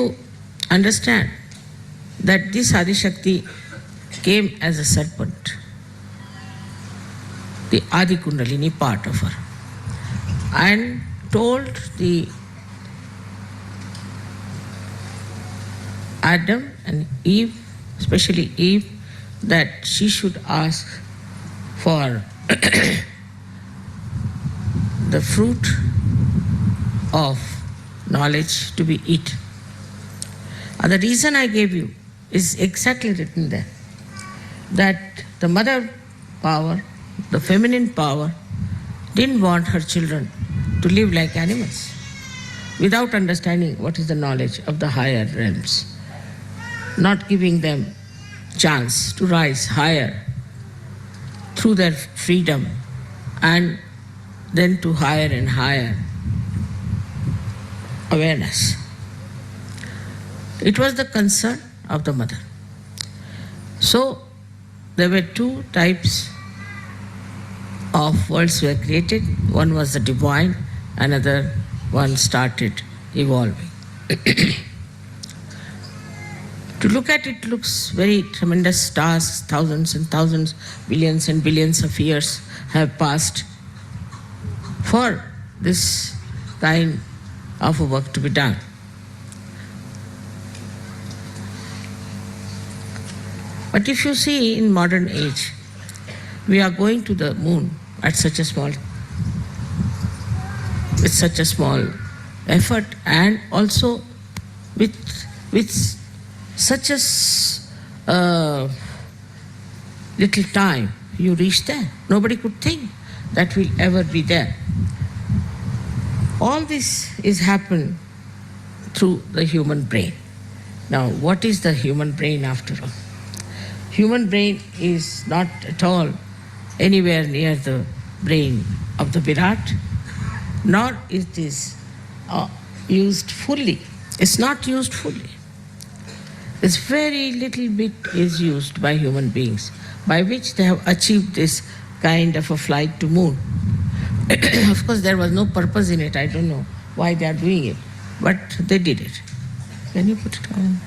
understand that this Adi Shakti came as a serpent, the Adi Kundalini part of her, and told the Adam and Eve, especially Eve, that she should ask for the fruit of knowledge to be eaten. And the reason I gave you is exactly written there, that the mother power, the feminine power, didn't want her children to live like animals without understanding what is the knowledge of the higher realms, not giving them chance to rise higher through their freedom and then to higher and higher awareness. It was the concern of the mother. So there were two types of worlds were created. One was the divine, another one started evolving. To look at it looks very tremendous. Stars, thousands and thousands, billions and billions of years have passed for this kind of a work to be done. But if you see in modern age, we are going to the moon at such a small, with such a small effort, and also with such a little time you reach there. Nobody could think that we'll ever be there. All this is happened through the human brain. Now, what is the human brain after all? Human brain is not at all anywhere near the brain of the Virat, nor is this used fully. It's not used fully. It's very little bit is used by human beings, by which they have achieved this kind of a flight to moon. Of course, there was no purpose in it. I don't know why they are doing it, but they did it. Can you put it on?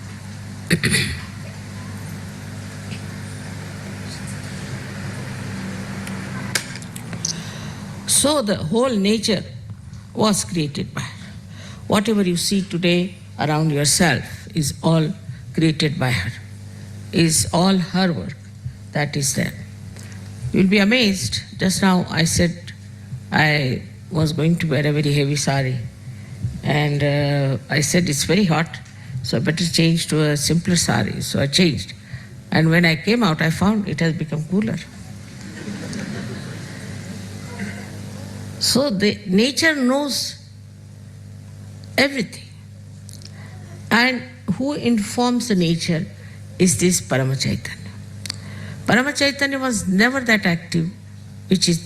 So the whole nature was created by her. Whatever you see today around yourself is all created by her, is all her work that is there. You'll be amazed. Just now I said I was going to wear a very heavy sari, and I said it's very hot, so I better change to a simpler sari. So I changed. And when I came out, I found it has become cooler. So the nature knows everything. And who informs the nature is this Paramachaitanya. Paramachaitanya was never that active, which is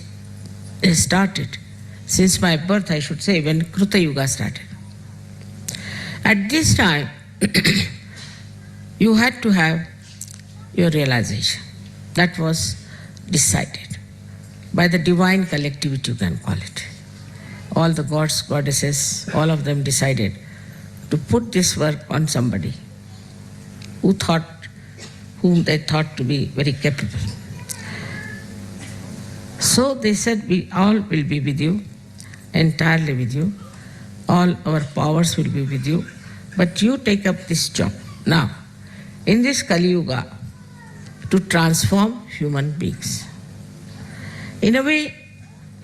started since my birth, I should say, when Kruta Yuga started. At this time, you had to have your realization. That was decided by the divine collectivity, you can call it. All the gods, goddesses, all of them decided to put this work on somebody whom they thought to be very capable. So they said, we all will be with you, entirely with you. All our powers will be with you, but you take up this job now, in this Kali Yuga, to transform human beings. In a way,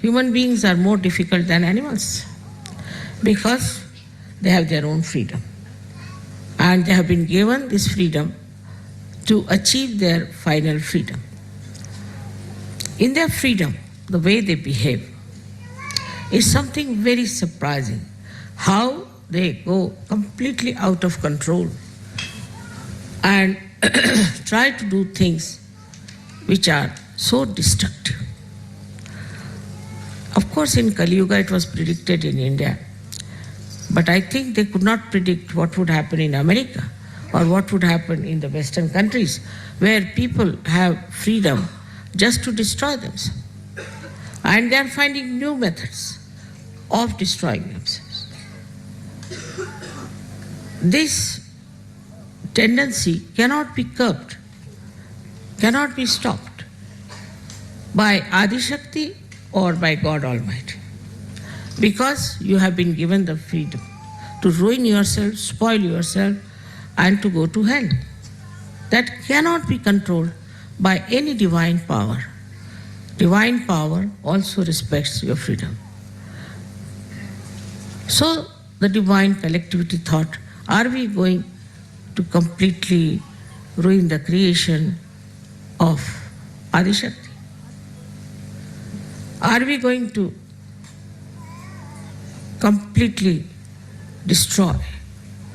human beings are more difficult than animals because they have their own freedom. And they have been given this freedom to achieve their final freedom. In their freedom, the way they behave is something very surprising. How they go completely out of control and try to do things which are so destructive. Of course, in Kali Yuga it was predicted in India, but I think they could not predict what would happen in America or what would happen in the Western countries where people have freedom just to destroy themselves. And they are finding new methods of destroying themselves. This tendency cannot be curbed, cannot be stopped by Adi Shakti or by God Almighty, because you have been given the freedom to ruin yourself, spoil yourself, and to go to hell. That cannot be controlled by any divine power. Divine power also respects your freedom. So the divine collectivity thought, are we going to completely ruin the creation of Adi Shakti? Are we going to completely destroy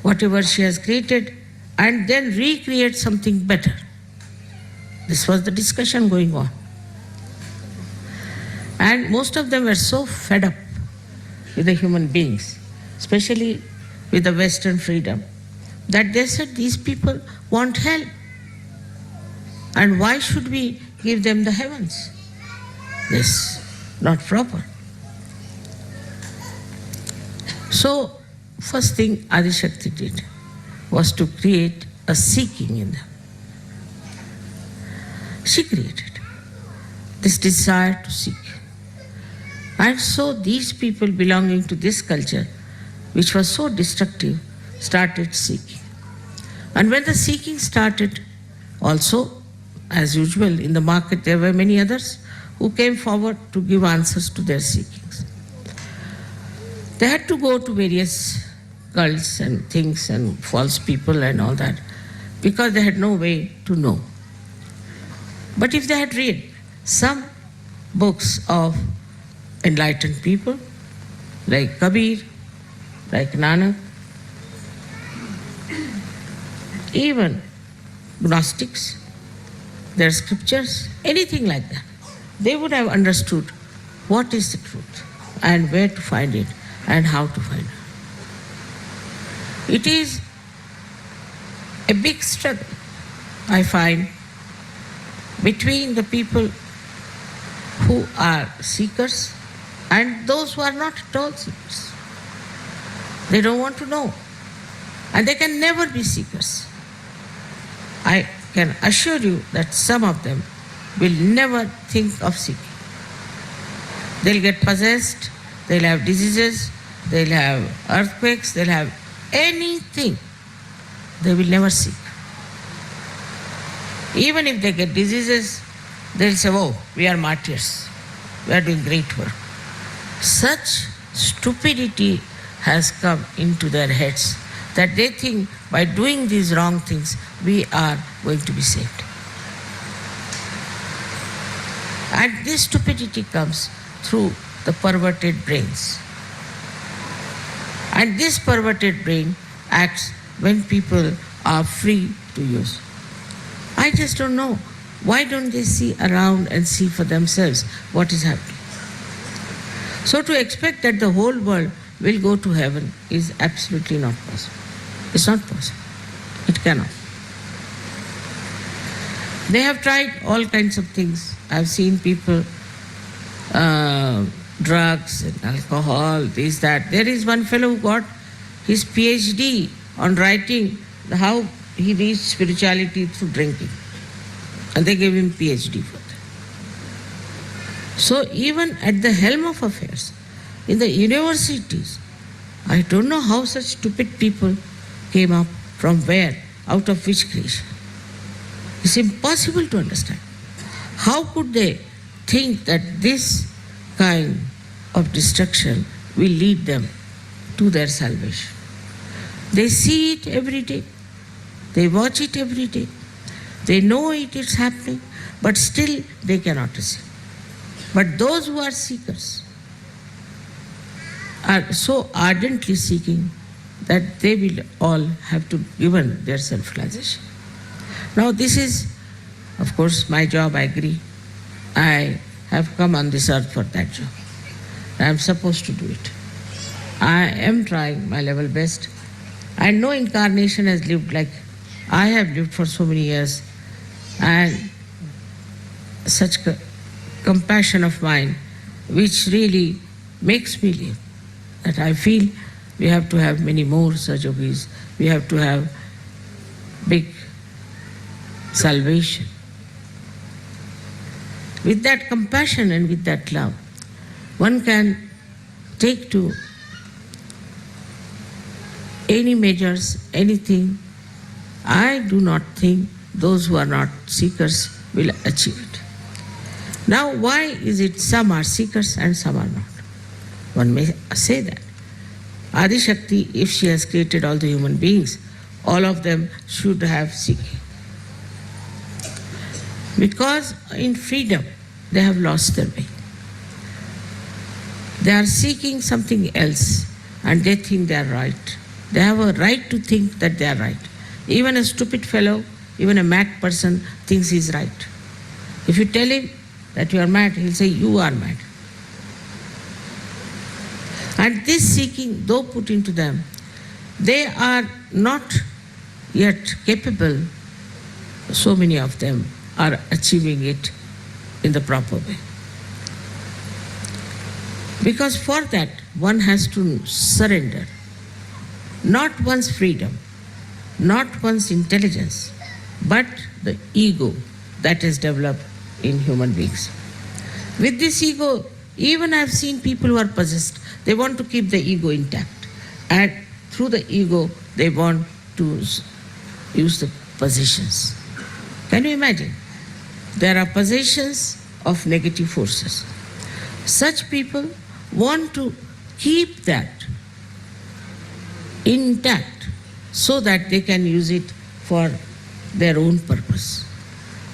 whatever she has created and then recreate something better? This was the discussion going on. And most of them were so fed up with the human beings, especially with the Western freedom, that they said these people want hell. And why should we give them the heavens? This not proper. So, first thing Adi Shakti did was to create a seeking in them. She created this desire to seek. And so these people belonging to this culture, which was so destructive, started seeking. And when the seeking started, also, as usual, in the market there were many others who came forward to give answers to their seekings. They had to go to various cults and things and false people and all that, because they had no way to know. But if they had read some books of enlightened people, like Kabir, like Nanak, even Gnostics, their scriptures, anything like that, they would have understood what is the truth and where to find it and how to find it. It is a big struggle, I find, between the people who are seekers and those who are not at all seekers. They don't want to know. And they can never be seekers. I can assure you that some of them will never think of seeking. They'll get possessed, they'll have diseases, they'll have earthquakes, they'll have anything. They will never seek. Even if they get diseases, they'll say, oh, we are martyrs. We are doing great work. Such stupidity has come into their heads that they think by doing these wrong things, we are going to be saved. And this stupidity comes through the perverted brains. And this perverted brain acts when people are free to use. I just don't know. Why don't they see around and see for themselves what is happening? So to expect that the whole world will go to heaven is absolutely not possible. It's not possible. It cannot. They have tried all kinds of things. I've seen people, drugs and alcohol, this, that. There is one fellow who got his PhD on writing how he reached spirituality through drinking. And they gave him PhD for that. So even at the helm of affairs, in the universities, I don't know how such stupid people came up, from where, out of which creation. It's impossible to understand. How could they think that this kind of destruction will lead them to their salvation? They see it every day. They watch it every day. They know it is happening, but still they cannot receive. But those who are seekers are so ardently seeking that they will all have to given their self-realization. Now this is, of course, my job, I agree. I have come on this earth for that job. I am supposed to do it. I am trying my level best. And no incarnation has lived like I have lived for so many years. And such compassion of mine, which really makes me live, that I feel we have to have many more such yogis. We have to have big salvation. With that compassion and with that love, one can take to any measures, anything. I do not think those who are not seekers will achieve it. Now, why is it some are seekers and some are not? One may say that. Adi Shakti, if she has created all the human beings, all of them should have seeking. Because in freedom, they have lost their way. They are seeking something else and they think they are right. They have a right to think that they are right. Even a stupid fellow, even a mad person thinks he is right. If you tell him that you are mad, he will say, you are mad. And this seeking, though put into them, they are not yet capable, so many of them are achieving it in the proper way. Because for that, one has to surrender not one's freedom, not one's intelligence, but the ego that is developed in human beings. With this ego, even I have seen people who are possessed, they want to keep the ego intact. And through the ego, they want to use the possessions. Can you imagine? There are possessions of negative forces. Such people want to keep that intact so that they can use it for their own purpose.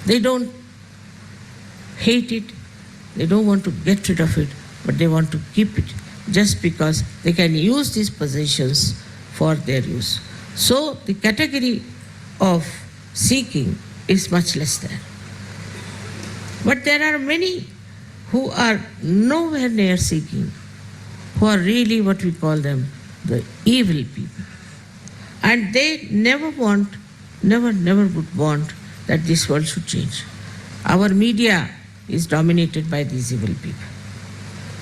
They don't hate it, they don't want to get rid of it, but they want to keep it just because they can use these possessions for their use. So the category of seeking is much less there. But there are many who are nowhere near seeking, who are really what we call them, the evil people. And they never would want that this world should change. Our media is dominated by these evil people.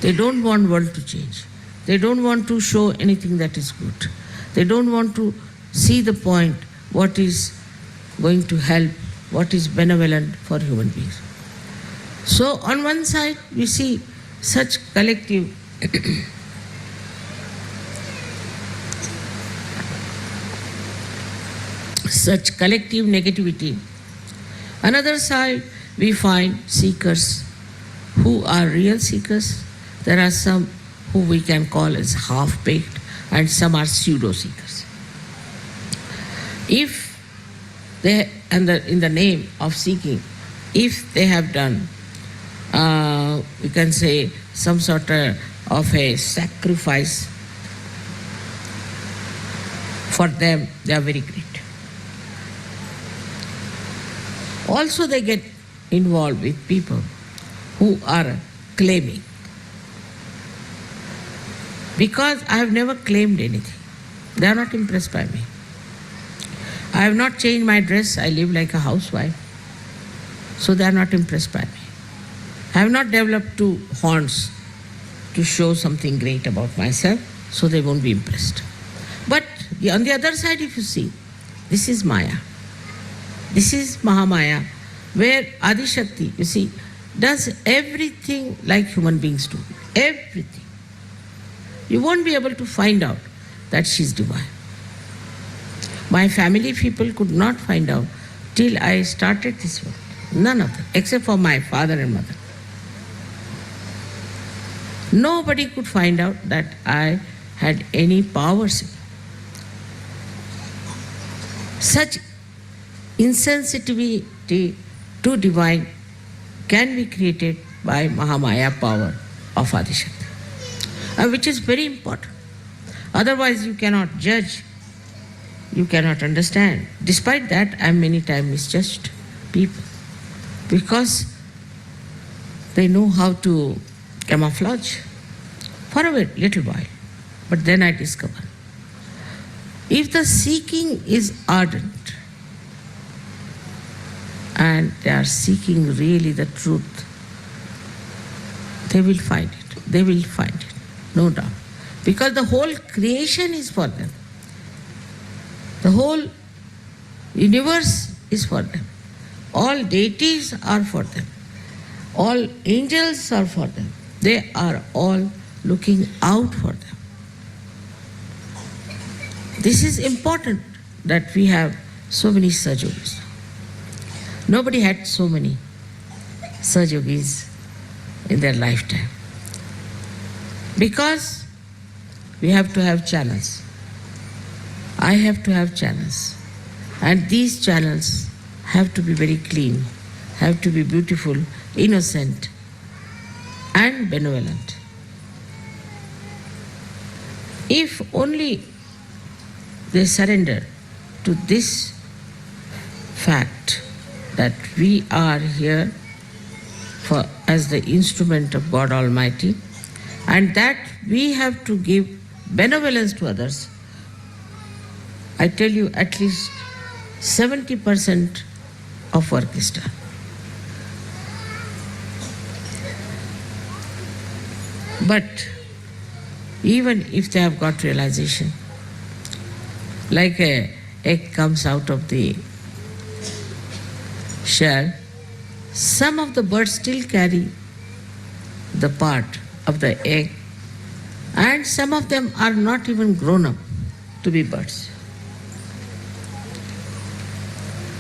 They don't want world to change. They don't want to show anything that is good. They don't want to see the point, what is going to help, what is benevolent for human beings. So on one side, we see such collective such collective negativity. Another side, we find seekers who are real seekers. There are some who we can call as half-baked, and some are pseudo-seekers. If they, in the name of seeking, if they have done, we can say, some sort of a sacrifice, for them, they are very great. Also, they get involved with people who are claiming. Because I have never claimed anything. They are not impressed by me. I have not changed my dress. I live like a housewife. So they are not impressed by me. I have not developed two horns to show something great about myself, so they won't be impressed. But on the other side, if you see, this is Maya. This is Mahamaya, where Adi Shakti, you see, does everything like human beings do. Everything. You won't be able to find out that she's divine. My family people could not find out till I started this work. None of them, except for my father and mother. Nobody could find out that I had any powers. Such insensitivity to divine can be created by Mahamaya power of Adishakti, which is very important. Otherwise you cannot judge, you cannot understand. Despite that, I am many times misjudged people because they know how to camouflage for a little while. But then I discover, if the seeking is ardent and they are seeking really the truth, they will find it. They will find it, no doubt. Because the whole creation is for them. The whole universe is for them. All deities are for them. All angels are for them. They are all looking out for them. This is important that we have so many Sahajogis. Nobody had so many Sahajogis in their lifetime. Because we have to have channels. I have to have channels. And these channels have to be very clean, have to be beautiful, innocent, and benevolent. If only they surrender to this fact that we are here as the instrument of God Almighty, and that we have to give benevolence to others, I tell you, at least 70% of work is done. But even if they have got realization, like an egg comes out of the shell, some of the birds still carry the part of the egg, and some of them are not even grown up to be birds.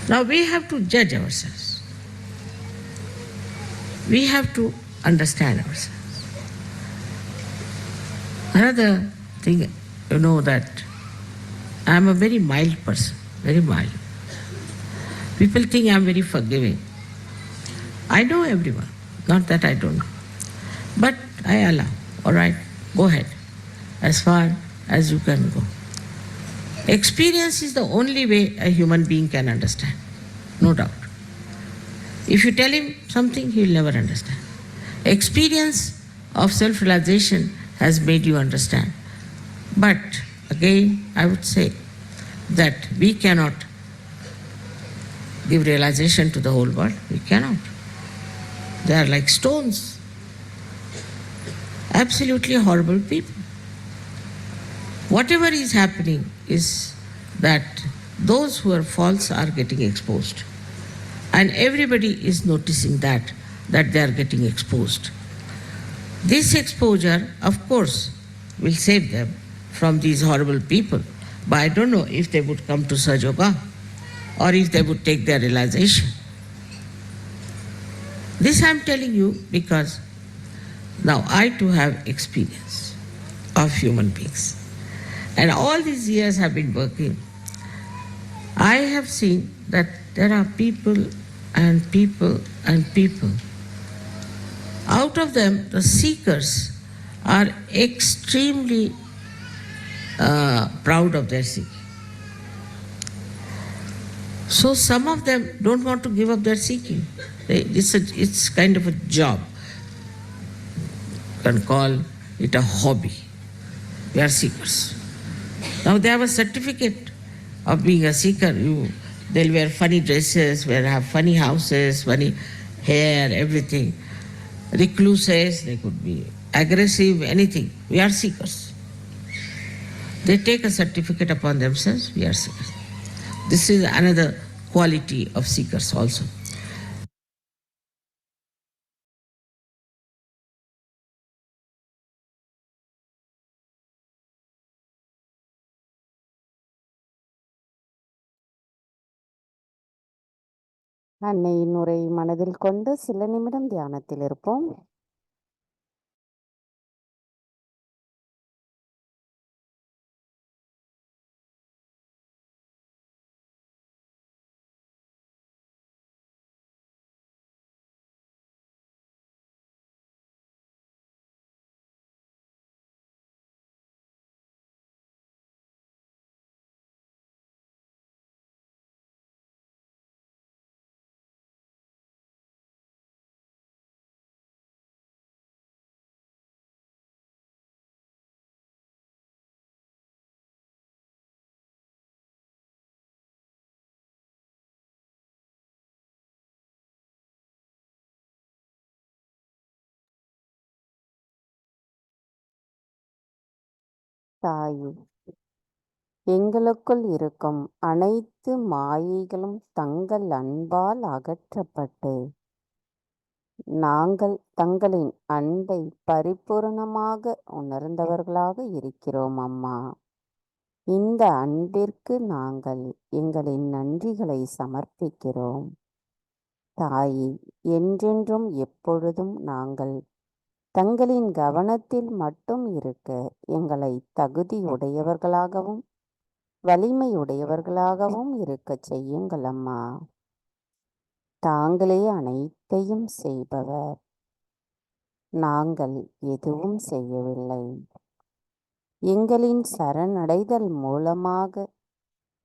Now we have to judge ourselves. We have to understand ourselves. Another thing, you know that I am a very mild person, very mild. People think I am very forgiving. I know everyone, not that I don't know. But I allow, all right, go ahead, as far as you can go. Experience is the only way a human being can understand, no doubt. If you tell him something, he will never understand. Experience of self-realization has made you understand. But again, I would say that we cannot give realization to the whole world. We cannot. They are like stones. Absolutely horrible people. whatever is happening is that those who are false are getting exposed. And everybody is noticing that they are getting exposed. This exposure, of course, will save them from these horrible people. But I don't know if they would come to Sahaja Yoga or if they would take their realization. This I am telling you because now I too have experience of human beings. And all these years have been working. I have seen that there are people and people and people. Out of them, the seekers are extremely proud of their seeking. So some of them don't want to give up their seeking. It's kind of a job. You can call it a hobby. We are seekers. Now they have a certificate of being a seeker. They'll wear funny dresses, they'll have funny houses, funny hair, everything. Recluses, they could be aggressive, anything. We are seekers. They take a certificate upon themselves, we are seekers. This is another quality of seekers also. அன்னையின் உரை மனதில் கொண்டு சில நிமிடம் தியானத்தில் இருப்போம். தாயே, எங்களுக்குள் இருக்கும் அனைத்து மாயைகளும் தங்கள் அன்பால் அகற்றப்பட்டு நாங்கள் தங்களின் அன்பை பரிபூரணமாக உணர்ந்தவர்களாக இருக்கிறோம் அம்மா. இந்த அன்பிற்கு நாங்கள் எங்களின் நன்றிகளை சமர்ப்பிக்கிறோம். தாயே, என்றென்றும் எப்பொழுதும் நாங்கள் தங்களின் கவனத்தில் மட்டும் இருக்க எங்களை தகுதியுடையவர்களாகவும் வலிமையுடையவர்களாகவும் இருக்கச் செய்யுங்கள் அம்மா. தாங்களே அனைத்தையும் செய்பவர், நாங்கள் எதுவும் செய்யவில்லை. எங்களின் சரணடைதல் மூலமாக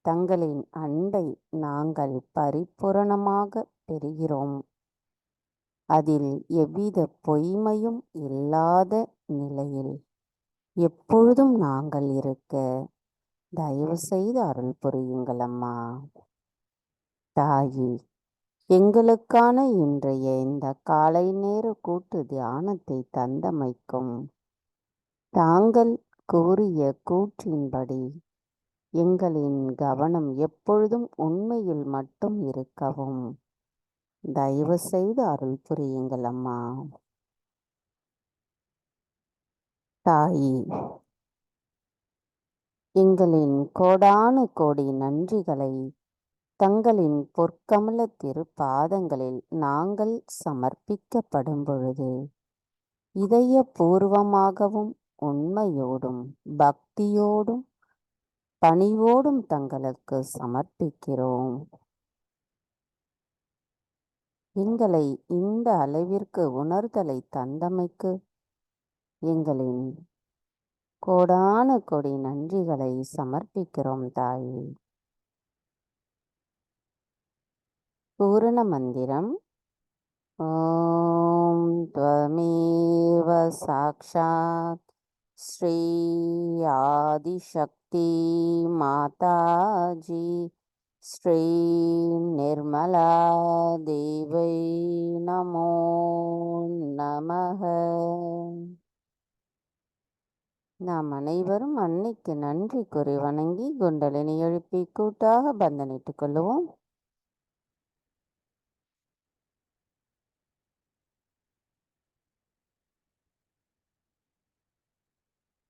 தங்களின் அன்பை நாங்கள் பரிபூரணமாக பெறுகிறோம். அதில் எவ்வித பொய்மையும் இல்லாத நிலையில் எப்பொழுதும் நாங்கள் இருக்க தயவு செய்து அருள் புரியுங்கள் அம்மா. தாயே, எங்களுக்கான இன்றைய இந்த காலை நேர கூட்டு தியானத்தை தந்தமைக்கும் தாங்கள் கூறிய கூற்றின்படி எங்களின் கவனம் எப்பொழுதும் உண்மையில் மட்டும் இருக்கவும் தயவு செய்து அருள் புரியுங்கள் அம்மா. தாயே, எங்களின் கோடானு கோடி நன்றிகளை தங்களின் பொற்கமல திருப்பாதங்களில் நாங்கள் சமர்ப்பிக்கப்படும் பொழுது இதயபூர்வமாகவும் உண்மையோடும் பக்தியோடும் பணிவோடும் தங்களுக்கு சமர்ப்பிக்கிறோம். எங்களை இந்த அளவிற்கு உணர்தலை தந்தமைக்கு எங்களின் கோடான கொடி நன்றிகளை சமர்ப்பிக்கிறோம் தாயே. பூரண மந்திரம். ஓம் த்வமேவ சாக்ஷாத் ஸ்ரீ ஆதிசக்தி மாதாஜி ஸ்ரீ நிர்மலா தேவை நமோ நமः. நாம் அனைவரும் அன்னைக்கு நன்றி கூறி வணங்கி குண்டலினி எழுப்பி கூட்டாக பந்தனிட்டுக் கொள்ளுவோம்.